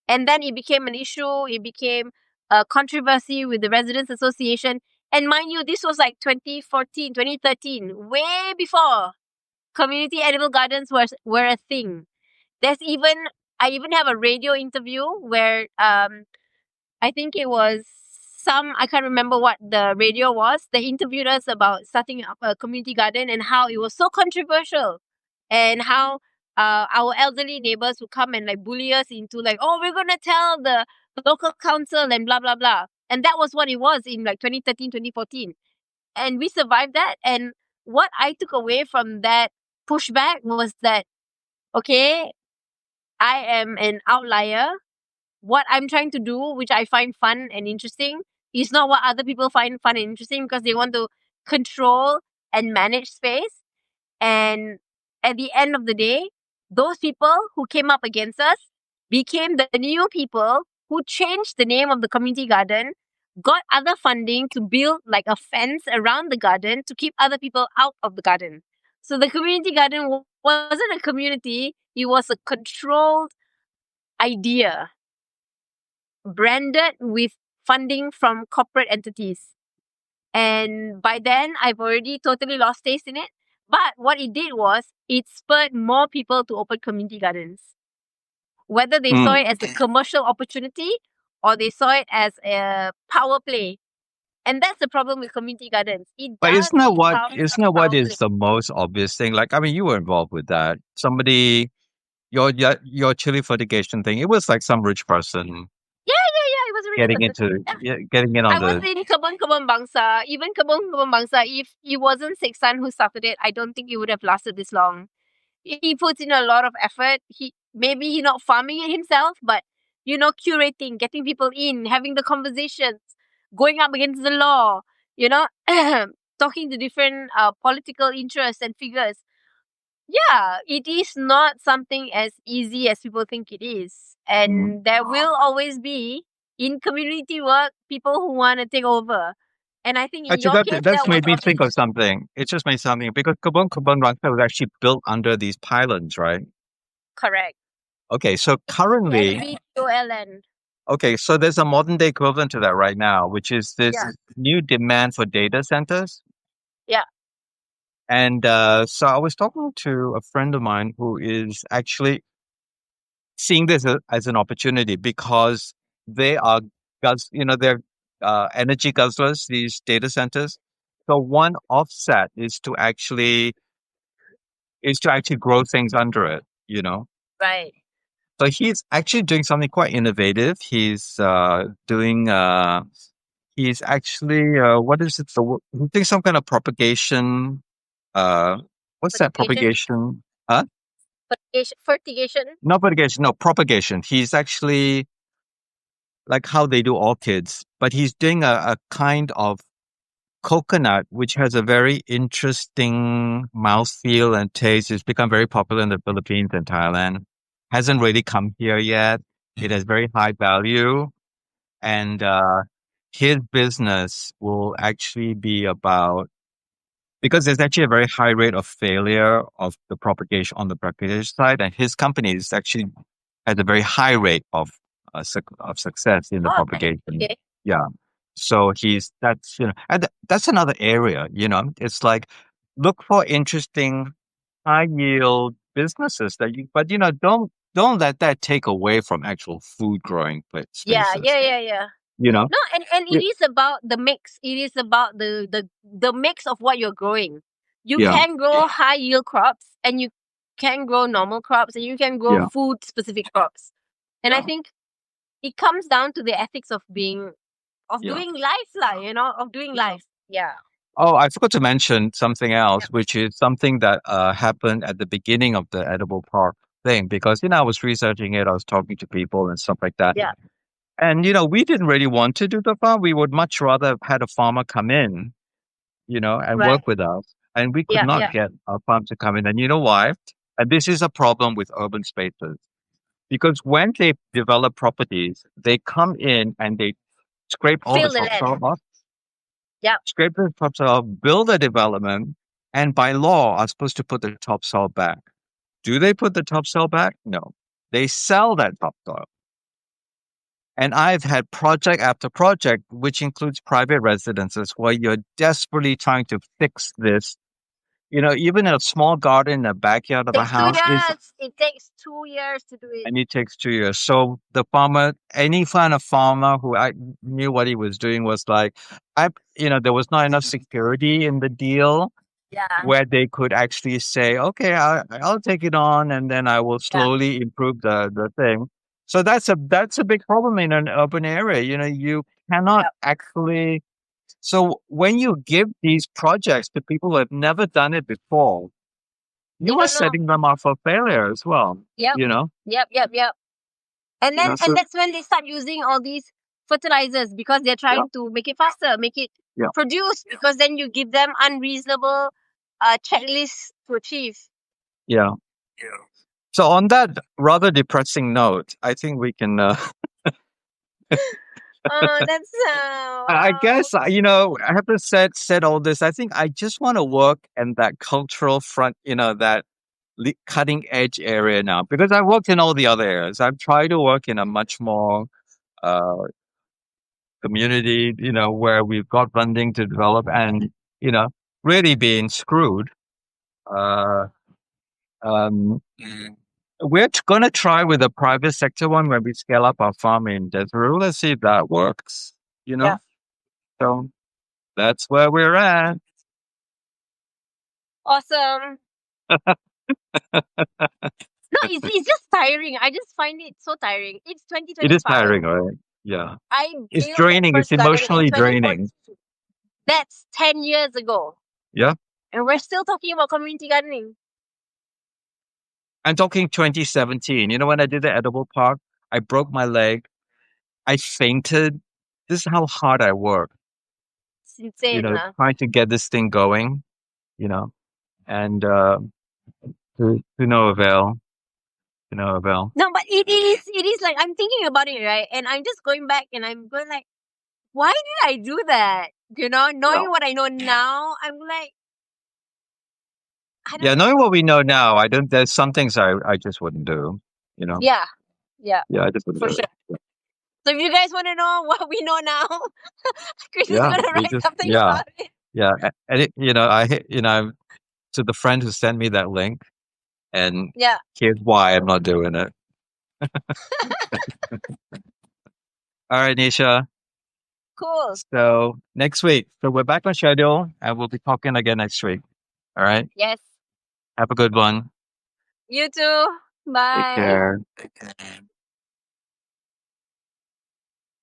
And then it became an issue. It became a controversy with the residents association. And mind you, this was like 2014, 2013, way before community edible gardens were a thing. There's even I even have a radio interview where I think it was I can't remember what the radio was. They interviewed us about starting up a community garden and how it was so controversial, and how our elderly neighbors would come and like bully us into like, oh, we're gonna tell the local council and blah blah blah. And that was what it was in like 2013, 2014. And we survived that. And what I took away from that pushback was that, okay, I am an outlier. What I'm trying to do, which I find fun and interesting, is not what other people find fun and interesting, because they want to control and manage space. And at the end of the day, those people who came up against us became the new people who changed the name of the community garden, got other funding to build like a fence around the garden to keep other people out of the garden. So the community garden wasn't a community, it was a controlled idea branded with funding from corporate entities. And by then, I've already totally lost taste in it. But what it did was it spurred more people to open community gardens, whether they saw mm. it as a commercial opportunity or they saw it as a power play. And that's the problem with community gardens. It But does become a isn't that what power is play. the most obvious thing? Like, I mean, you were involved with that. Somebody, your chili fertigation thing, it was like some rich person Yeah, yeah, yeah. It was a rich getting person. into, Yeah. yeah, getting in on I was the, in Kebun Bangsa. Even Kebun Bangsa, if it wasn't Seksan who started it, I don't think it would have lasted this long. He puts in a lot of effort. He not farming it himself, but curating, getting people in, having the conversations, going up against the law, you know, talking to different political interests and figures. Yeah, it is not something as easy as people think it is. mm, And there will always be in community work people who want to take over. And I think in Actually, your case, that's that was made me think authentic. of something. It just made something because Kebun Rangka was actually built under these pylons, right? Correct. Okay, so currently, KBTOLN. okay, so there's a modern day equivalent to that right now, which is this Yeah. new demand for data centers. Yeah. And so I was talking to a friend of mine who is actually seeing this as an opportunity because they are, they're energy guzzlers, these data centers. So one offset is to actually grow things under it, you know. Right. So he's actually doing something quite innovative. He's actually what is it? He's doing some kind of propagation. Uh, what's that Fertigation. propagation? Huh? Fertigation. Fertigation. Not propagation. No, propagation. He's actually like how they do orchids, but he's doing a kind of coconut which has a very interesting mouthfeel and taste. It's become very popular in the Philippines and Thailand. Hasn't really come here yet. It has very high value, and his business will actually be about because there's actually a very high rate of failure of the propagation on the propagation side, and his company is actually has a very high rate of success in the Oh, nice. propagation. Okay. Yeah. So that's and that's another area. It's like look for interesting high yield businesses but don't let that take away from actual food growing Yeah. spaces. Yeah. Yeah. Yeah. You know. No, and it Yeah. is about the mix. It is about the mix of what you're growing. You Yeah. can grow high yield crops, and you can grow normal crops, and you can grow Yeah. food specific crops. And I Yeah. think it comes down to the ethics of Yeah. doing life, lah. Of doing life. Yeah. Oh, I forgot to mention something else, Yep. which is something that happened at the beginning of the edible park thing. Because I was researching it, I was talking to people and stuff like that. Yeah. And we didn't really want to do the farm. We would much rather have had a farmer come in, and Right. work with us. And we could Yeah. not Yeah. get our farm to come in. And you know why? And this is a problem with urban spaces. Because when they develop properties, they come in and they scrape all the Fill the land. topsoil off, Yeah. scrape the topsoil, build a development, and by law are supposed to put the topsoil back. Do they put the topsoil back? No. They sell that topsoil. And I've had project after project, which includes private residences, where you're desperately trying to fix this. Even a small garden in the backyard of a Takes two house is, years. It takes 2 years to do it. and it takes 2 years. So the farmer, any kind of farmer who I knew what he was doing was like, there was not enough security in the deal Yeah. where they could actually say, okay, I'll take it on and then I will Yeah. slowly improve the thing. So that's a big problem in an urban area. You cannot Yeah. actually. So when you give these projects to people who have never done it before, They you are don't know. setting them up for failure as well. Yep. You know, Yep. Yep. Yep. And then so that's when they start using all these fertilizers because they're yeah, trying to make it faster, make it yeah, produce, because then you give them unreasonable checklists to achieve. yeah. So on that rather depressing note, I think we can. Oh, that's I wow. guess I have to said all this. I think I just want to work in that cultural front, that cutting edge area now because I worked in all the other areas. I've tried to work in a much more uh, community, where we've got funding to develop and you know really being screwed. Uh, um, we're going to try with a private sector one when we scale up our farm in Desiree. Let's see if that works. You Yeah. know, so that's where we're at. Awesome. No, it's just tiring. I just find it so tiring. It's It is 2025. tiring, right? Yeah. I It's built that draining. It's first garden in emotionally draining. 2014. That's 10 years ago. Yeah. And we're still talking about community gardening. I'm talking 2017. When I did the edible park, I broke my leg. I fainted. This is how hard I work, It's insane, lah. trying to get this thing going, you know, and to no avail. To no avail. No, but it is like I'm thinking about it, right? And I'm just going back and I'm going like, why did I do that? You know, Yeah. knowing what I know now, I'm like, I Yeah, don't knowing what know. we know now, I don't. There's some things I just wouldn't do. You know. Yeah, yeah, Yeah, I just wouldn't for do sure. it. So if you guys want to know what we know now, Chris is Yeah, gonna we write just something yeah about it. yeah. And to the friend who sent me that link, and Yeah, here's why I'm not doing it. All right, Nisha. cool. So next week, so we're back on schedule, and we'll be talking again next week. All right. Yes. Have a good one. You too. Take Bye. care.